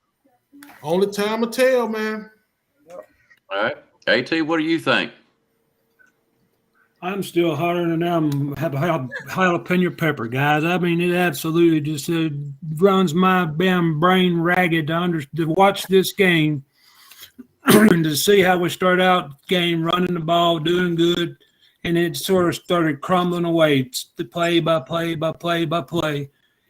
Only time will tell, man. All right, AT, what do you think? I'm still hotter than I'm jalapeno pepper, guys. I mean, it absolutely just runs my damn brain ragged to watch this game and to see how we start out the game running the ball, doing good, and it sort of started crumbling away, the play by play by play by play.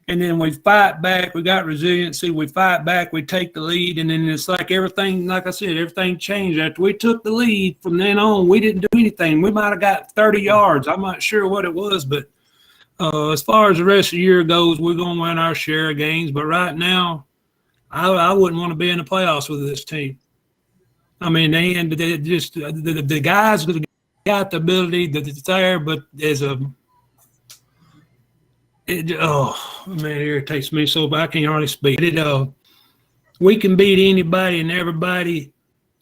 And then we fight back. We got resiliency. We fight back. We take the lead. And then it's like everything, like I said, everything changed. After we took the lead, from then on, we didn't do anything. We might have got 30 yards. I'm not sure what it was. But as far as the rest of the year goes, we're going to win our share of games. But right now, I wouldn't want to be in the playoffs with this team. I mean, the guys got the ability that it's there, but there's man, it irritates me so bad I can't hardly speak. We can beat anybody and everybody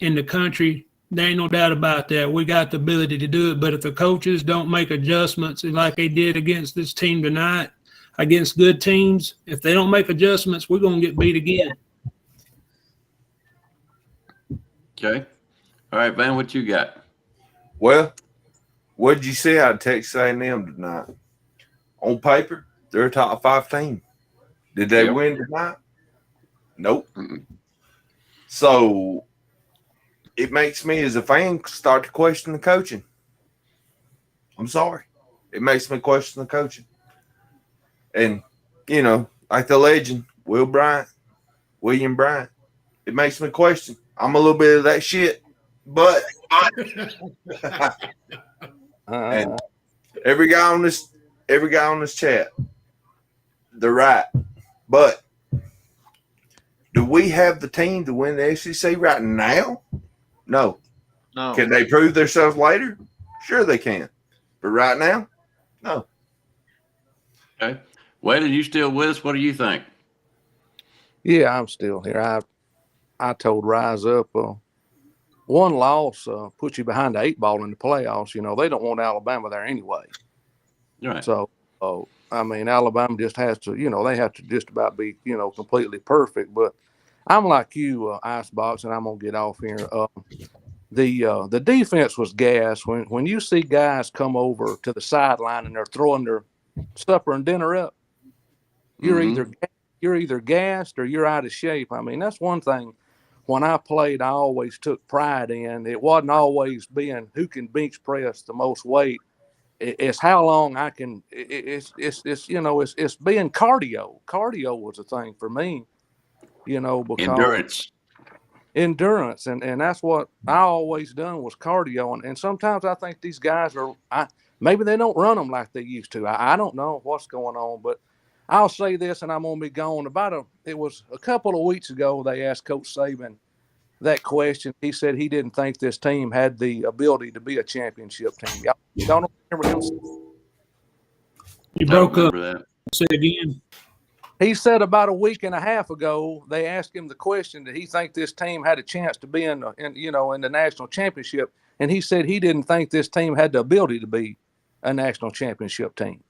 in the country. There ain't no doubt about that. We got the ability to do it, but if the coaches don't make adjustments like they did against this team tonight, against good teams, if they don't make adjustments, we're going to get beat again. Okay. All right, Van, what you got? Well, what did you see out of Texas A&M tonight? On paper, they're a top 5 team. Did they win tonight? Nope. Mm-mm. So it makes me as a fan start to question the coaching. I'm sorry. It makes me question the coaching. And, like the legend, William Bryant, it makes me question. I'm a little bit of that shit, but and every guy on this chat, they're right. But do we have the team to win the SEC right now? No. Can they prove themselves later? Sure they can. But right now, no. Okay. Waylon, you still with us? What do you think? Yeah, I'm still here. I told Rise Up, one loss puts you behind the 8 ball in the playoffs. They don't want Alabama there anyway. Right. So, Alabama just has to, they have to just about be, completely perfect. But I'm like you, Icebox, and I'm going to get off here. The defense was gas. When you see guys come over to the sideline and they're throwing their supper and dinner up, you're either gassed or you're out of shape. That's one thing. When I played, I always took pride in. It wasn't always being who can bench press the most weight. It's how long I can. It's being cardio. Cardio was a thing for me, because endurance, and that's what I always done was cardio. And sometimes I think these guys maybe they don't run them like they used to. I don't know what's going on, but I'll say this, and I'm gonna be gone. It was a couple of weeks ago. They asked Coach Saban that question. He said he didn't think this team had the ability to be a championship team. Y'all don't remember him? You broke up. Say it again. He said about a week and a half ago, they asked him the question, did he think this team had a chance to be in the national championship? And he said he didn't think this team had the ability to be a national championship team.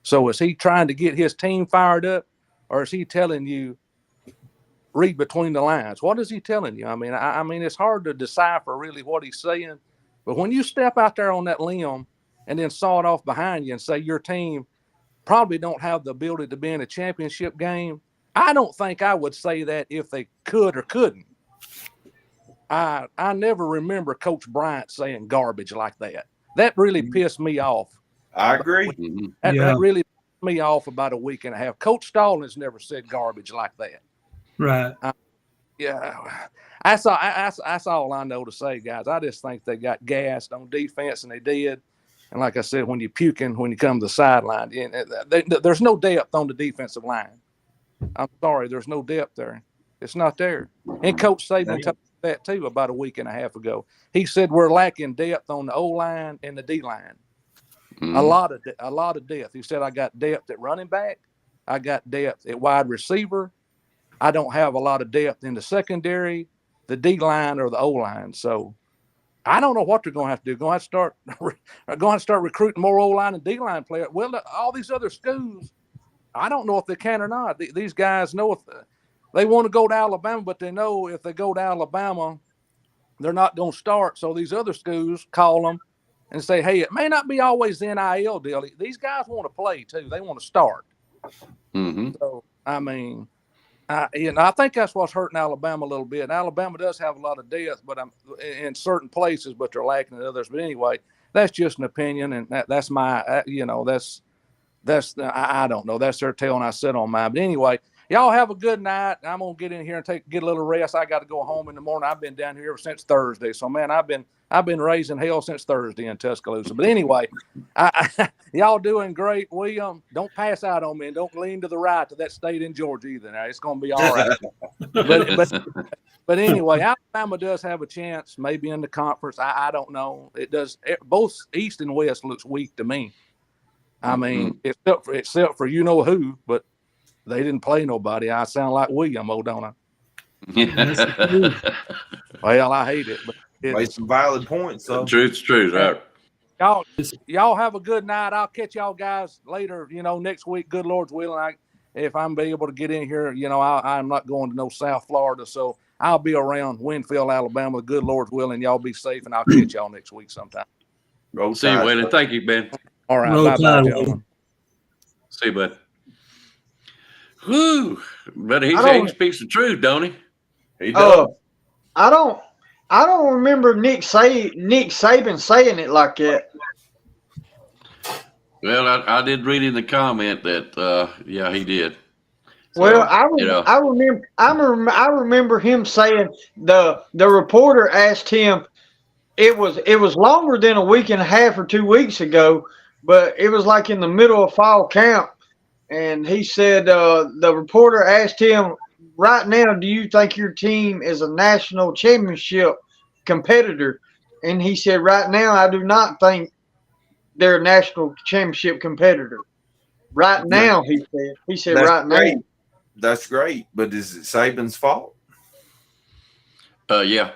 So is he trying to get his team fired up, or is he telling you, read between the lines? What is he telling you? It's hard to decipher really what he's saying. But when you step out there on that limb and then saw it off behind you and say your team probably don't have the ability to be in a championship game, I don't think I would say that if they could or couldn't. I never remember Coach Bryant saying garbage like that. That really pissed me off. I agree. That really pissed me off about a week and a half. Coach Stallings never said garbage like that. Right. That's all I know to say, guys. I just think they got gassed on defense, and they did. And like I said, when you're puking, when you come to the sideline, there's no depth on the defensive line. I'm sorry, there's no depth there. It's not there. And Coach Saban told me that too about a week and a half ago. He said we're lacking depth on the O-line and the D-line. A lot of depth. He said I got depth at running back. I got depth at wide receiver. I don't have a lot of depth in the secondary, the D-line, or the O-line. So I don't know what they're going to have to do. Going to start recruiting more O-line and D-line players. Well, all these other schools, I don't know if they can or not. These guys know if they want to go to Alabama, but they know if they go to Alabama, they're not going to start. So these other schools call them and say, hey, it may not be always the NIL deal. These guys want to play too. They want to start. So, I think that's what's hurting Alabama a little bit. And Alabama does have a lot of depth, but in certain places, but they're lacking in others. But anyway, that's just an opinion, and that's my, I don't know. That's their tale, and I sit on mine. But anyway, Y'all have a good night. I'm gonna get in here and get a little rest. I got to go home in the morning. I've been down here ever since Thursday. So man, I've been raising hell since Thursday in Tuscaloosa. But anyway, y'all doing great. William, don't pass out on me and don't lean to the right to that state in Georgia either. Now it's gonna be all right. But anyway, Alabama does have a chance, maybe in the conference. I don't know. It does. Both East and West looks weak to me. I mean, except for you know who, but they didn't play nobody. I sound like William, don't I? Well, I hate it, but made some valid points. So truth's truth, right? Y'all have a good night. I'll catch y'all guys later. Next week, good Lord's willing. If I'm be able to get in here, I'm not going to no South Florida, so I'll be around Winfield, Alabama. Good Lord's willing. Y'all be safe, and I'll catch y'all next week sometime. See you, Wayne. Thank you, Ben. All right. Bye, gentlemen. See you, bud. Whew. But he speaks the truth, don't he? He does. I don't remember Nick Saban saying it like that. Well, I did read in the comment that he did. So, well, I remember him saying the reporter asked him. It was longer than a week and a half or 2 weeks ago, but it was like in the middle of fall camp, and he said the reporter asked him, right now, do you think your team is a national championship competitor? And he said, right now, I do not think they're a national championship competitor. Right now, he said. He said, that's right great. now. That's great, but is it Saban's fault? Yeah,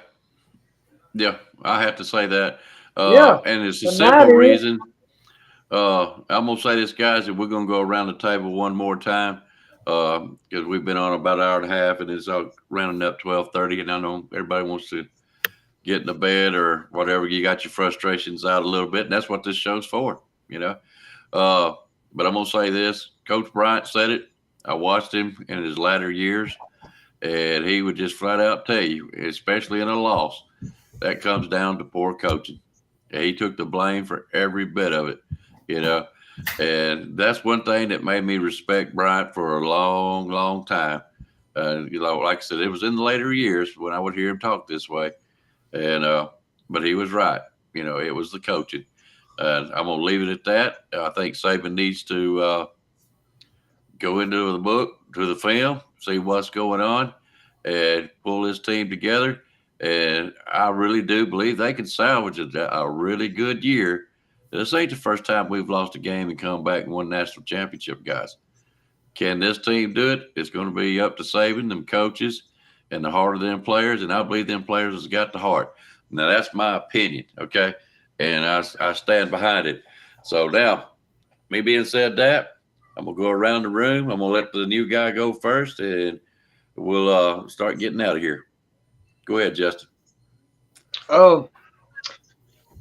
I have to say that. Yeah, and it's a simple reason. I'm gonna say this, guys, and we're gonna go around the table one more time because we've been on about an hour and a half, and it's rounding up 12:30, and I know everybody wants to get in the bed or whatever. You got your frustrations out a little bit, and that's what this show's for, But I'm gonna say this: Coach Bryant said it. I watched him in his latter years, and he would just flat out tell you, especially in a loss, that comes down to poor coaching. He took the blame for every bit of it, and that's one thing that made me respect Bryant for a long, long time. Like I said, it was in the later years when I would hear him talk this way, and but he was right. It was the coaching. I'm gonna leave it at that. I think Saban needs to go into the book, to the film, see what's going on, and pull his team together. And I really do believe they can salvage a really good year. This ain't the first time we've lost a game and come back and won national championship, guys. Can this team do it? It's going to be up to Saban, them coaches, and the heart of them players. And I believe them players has got the heart. Now, that's my opinion, okay? And I stand behind it. So now, me being said that, I'm going to go around the room. I'm going to let the new guy go first, and we'll start getting out of here. Go ahead, Justin. Oh,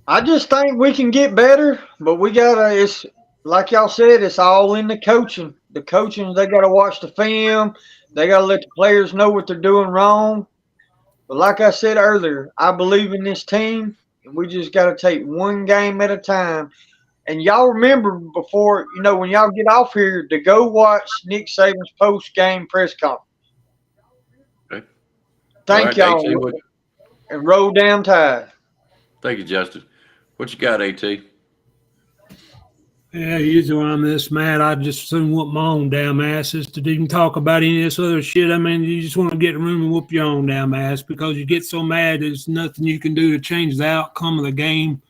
I just think we can get better, but it's like y'all said, it's all in the coaching. The coaching, they got to watch the film. They got to let the players know what they're doing wrong. But like I said earlier, I believe in this team, and we just got to take one game at a time. And y'all remember before, when y'all get off here, to go watch Nick Saban's post-game press conference. Okay. Thank y'all. And roll down Tide. Thank you, Justin. What you got, AT? Yeah, usually when I'm this mad, I just assume whoop my own damn asses to even talk about any of this other shit. I mean, you just want to get in the room and whoop your own damn ass because you get so mad there's nothing you can do to change the outcome of the game.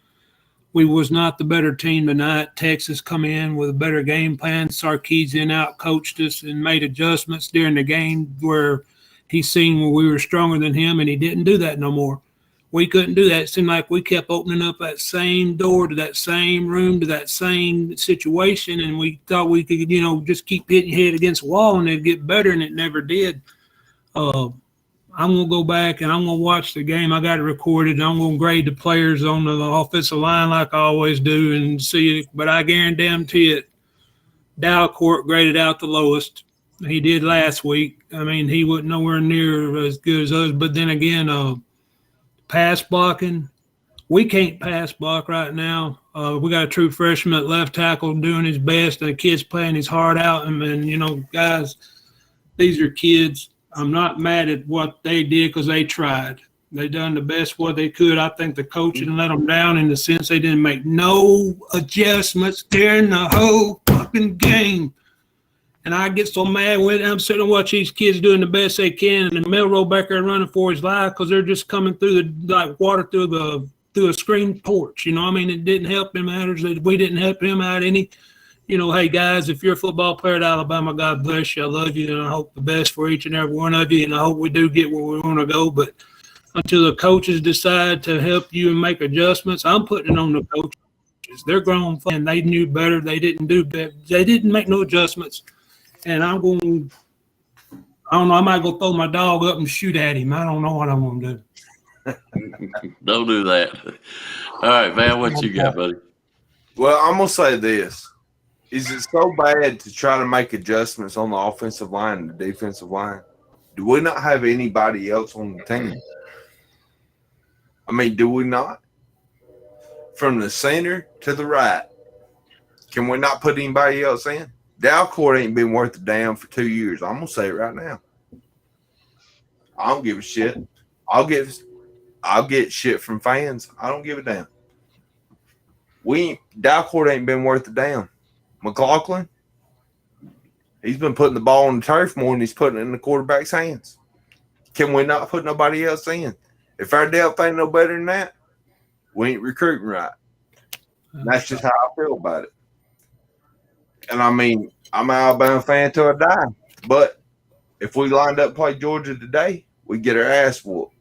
We was not the better team tonight. Texas come in with a better game plan. Sarkisian out-coached us and made adjustments during the game where he seen where we were stronger than him, and he didn't do that no more. We couldn't do that. It seemed like we kept opening up that same door to that same room to that same situation, and we thought we could, just keep hitting your head against the wall and it'd get better, and it never did. I'm going to go back and I'm going to watch the game. I got it recorded, and I'm going to grade the players on the offensive line like I always do and see it. But I guarantee it, Dalcourt graded out the lowest. He did last week. I mean, he wasn't nowhere near as good as us. But then again, pass blocking, we can't pass block right now. We got a true freshman at left tackle doing his best, and the kid's playing his heart out. And guys, these are kids. I'm not mad at what they did because they tried. They done the best what they could. I think the coaching let them down in the sense they didn't make no adjustments during the whole fucking game. And I get so mad when I'm sitting and watch these kids doing the best they can, and the Melrose back there running for his life because they're just coming through the like water through a screen porch. You know, I mean, it didn't help him matters. We didn't help him out any. You know, hey guys, if you're a football player at Alabama, God bless you. I love you, and I hope the best for each and every one of you. And I hope we do get where we want to go. But until the coaches decide to help you and make adjustments, I'm putting it on the coaches. They're grown and they knew better. They didn't do better. They didn't make no adjustments. And I don't know, I might go throw my dog up and shoot at him. I don't know what I'm going to do. Don't do that. All right, man, what you got, buddy? Well, I'm going to say this. Is it so bad to try to make adjustments on the offensive line and the defensive line? Do we not have anybody else on the team? I mean, do we not? From the center to the right, can we not put anybody else in? Dalcourt ain't been worth a damn for 2 years. I'm gonna say it right now. I don't give a shit. I'll get shit from fans. I don't give a damn. Dalcourt ain't been worth a damn. McLaughlin, he's been putting the ball on the turf more than he's putting it in the quarterback's hands. Can we not put nobody else in? If our depth ain't no better than that, we ain't recruiting right. And that's just how I feel about it. And I mean, I'm an Alabama fan till I die. But if we lined up to play Georgia today, we get our ass whooped.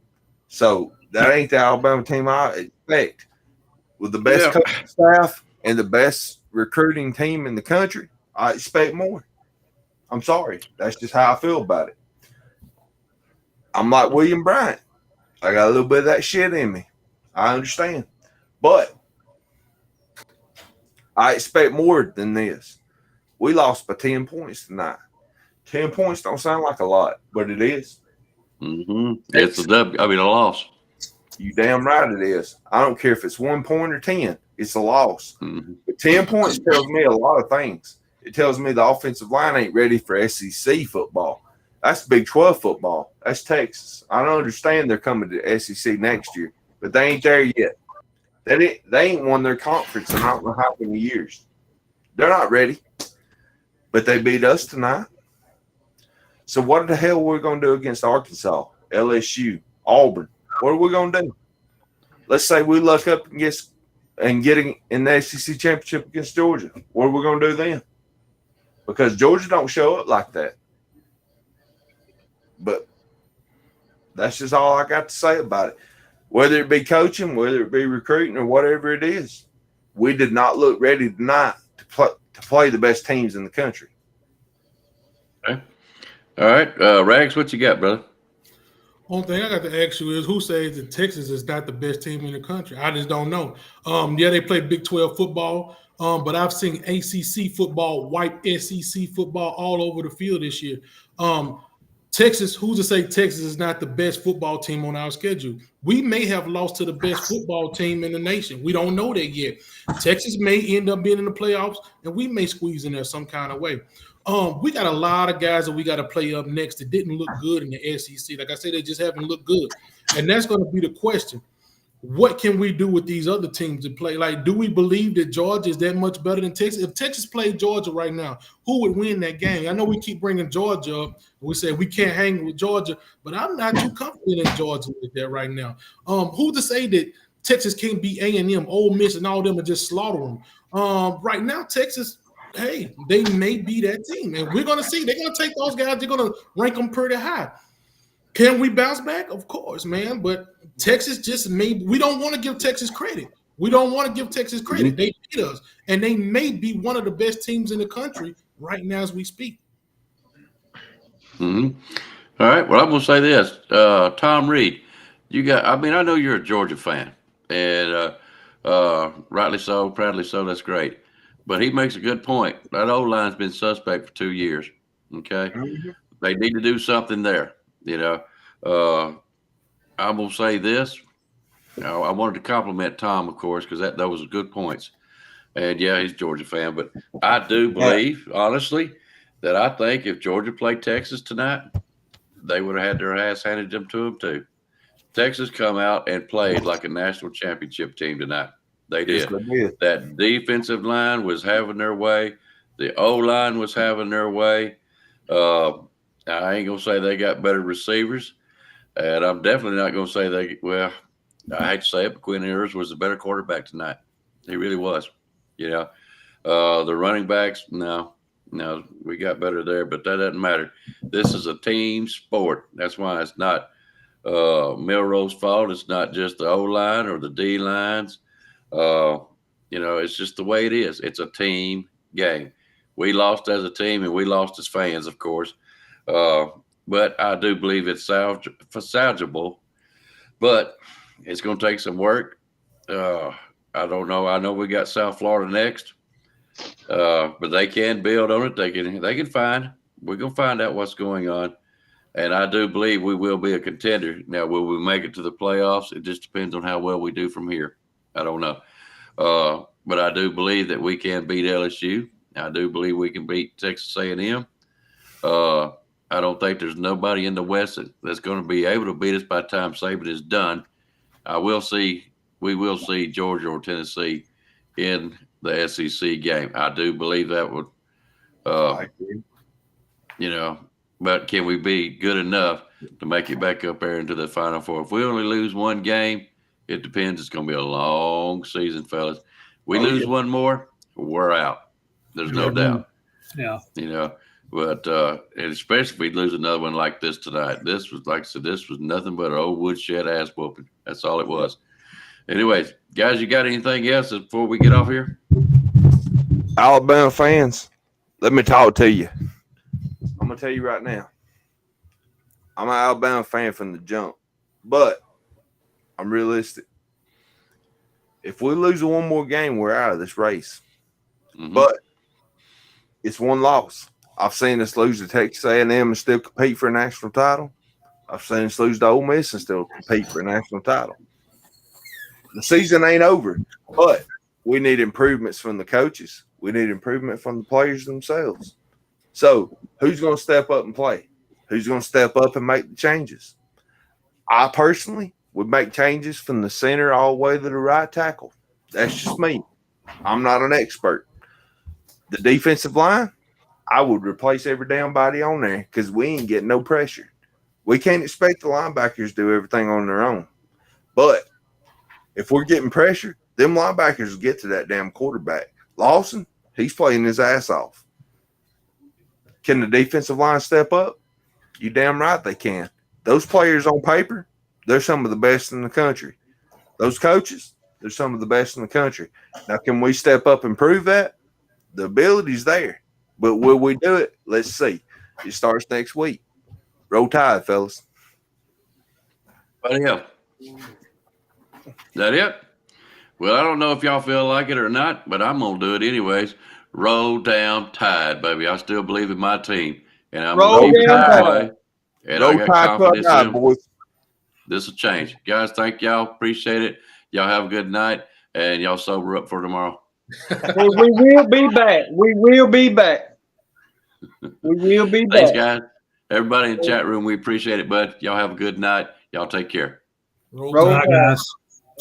So that ain't the Alabama team I expect. With the best coaching staff and the best recruiting team in the country, I expect more. I'm sorry. That's just how I feel about it. I'm like William Bryant. I got a little bit of that shit in me. I understand. But I expect more than this. We lost by 10 points tonight. 10 points don't sound like a lot, but it is. Mm-hmm. It's a loss. You damn right it is. I don't care if it's 1 point or 10. It's a loss. Mm-hmm. But 10 points tells me a lot of things. It tells me the offensive line ain't ready for SEC football. That's Big 12 football. That's Texas. I don't understand they're coming to SEC next year, but they ain't there yet. They ain't won their conference in I don't know how many years. They're not ready, but they beat us tonight. So what the hell are we going to do against Arkansas, LSU, Auburn? What are we going to do? Let's say we luck up and getting in the SEC championship against Georgia. What are we going to do then? Because Georgia don't show up like that. But that's just all I got to say about it. Whether it be coaching, whether it be recruiting, or whatever it is, we did not look ready tonight to play the best teams in the country. Okay. All right. Rags, what you got, brother? One thing I got to ask you is who says that Texas is not the best team in the country? I just don't know. Yeah, they play Big 12 football, but I've seen ACC football wipe SEC football all over the field this year. Texas, who's to say Texas is not the best football team on our schedule? We may have lost to the best football team in the nation. We don't know that yet. Texas may end up being in the playoffs, and we may squeeze in there some kind of way. We got a lot of guys that we got to play up next that didn't look good in the SEC. Like I said, they just haven't looked good. And that's going to be the question. What can we do with these other teams to play? Like, do we believe that Georgia is that much better than Texas? If Texas played Georgia right now, who would win that game? I know we keep bringing Georgia up. We say we can't hang with Georgia, but I'm not too confident in Georgia with that right now. Who to say that Texas can't beat A&M, Ole Miss, and all them and just slaughter them? Right now, Texas, hey, they may be that team, and we're going to see. They're going to take those guys. They're going to rank them pretty high. Can we bounce back? Of course, man. But Texas just we don't want to give Texas credit. We don't want to give Texas credit. Mm-hmm. They beat us, and they may be one of the best teams in the country right now as we speak. Mm-hmm. All right. Well, I'm going to say this. Tom Reed, I know you're a Georgia fan, and rightly so, proudly so. That's great. But he makes a good point. That O-line's been suspect for 2 years. Okay. Mm-hmm. They need to do something there. You know, I'm going to say this. I wanted to compliment Tom, of course, because that was good points. And, yeah, he's a Georgia fan. But I do believe, honestly, that I think if Georgia played Texas tonight, they would have had their ass handed them to them too. Texas come out and played like a national championship team tonight. They did. Yes, they did. That defensive line was having their way. The O-line was having their way. I ain't going to say they got better receivers. And I'm definitely not going to say I hate to say it, but Quinn Ewers was a better quarterback tonight. He really was. The running backs, no, we got better there, but that doesn't matter. This is a team sport. That's why it's not Milroe's fault. It's not just the O-line or the D-lines. It's just the way it is. It's a team game. We lost as a team and we lost as fans, of course. But I do believe it's salvageable. But it's going to take some work. I don't know. I know we got South Florida next. But they can build on it. They can find. We're going to find out what's going on. And I do believe we will be a contender. Now, will we make it to the playoffs? It just depends on how well we do from here. I don't know. But I do believe that we can beat LSU. I do believe we can beat Texas A&M. I don't think there's nobody in the West that's going to be able to beat us by the time Saban is done. We will see Georgia or Tennessee in the SEC game. I do believe that would, but can we be good enough to make it back up there into the Final Four? If we only lose one game, it depends. It's going to be a long season, fellas. We lose one more, we're out. There's no doubt. Yeah. But and especially if we lose another one like this tonight. This was, like I said, this was nothing but an old woodshed ass whooping. That's all it was. Anyways, guys, you got anything else before we get off here? Alabama fans, let me talk to you. I'm going to tell you right now. I'm an Alabama fan from the jump, but I'm realistic. If we lose one more game, we're out of this race. Mm-hmm. But it's one loss. I've seen us lose to Texas A&M and still compete for a national title. I've seen us lose to Ole Miss and still compete for a national title. The season ain't over, but we need improvements from the coaches. We need improvement from the players themselves. So who's going to step up and play? Who's going to step up and make the changes? I personally would make changes from the center all the way to the right tackle. That's just me. I'm not an expert. The defensive line, I would replace every damn body on there because we ain't getting no pressure. We can't expect the linebackers to do everything on their own. But if we're getting pressure, them linebackers will get to that damn quarterback. Lawson, he's playing his ass off. Can the defensive line step up? You damn right they can. Those players on paper, they're some of the best in the country. Those coaches, they're some of the best in the country. Now, can we step up and prove that? The ability's there. But will we do it? Let's see. It starts next week. Roll Tide, fellas. Is that it? Well, I don't know if y'all feel like it or not, but I'm going to do it anyways. Roll down Tide, baby. I still believe in my team. And I'm going to keep it that way. And I got confidence in boys. This will change. Guys, thank y'all. Appreciate it. Y'all have a good night. And y'all sober up for tomorrow. We will be back. We will be back. We will be back. Thanks, guys. Everybody in the chat room, we appreciate it, bud. Y'all have a good night. Y'all take care. Roll Tide, guys.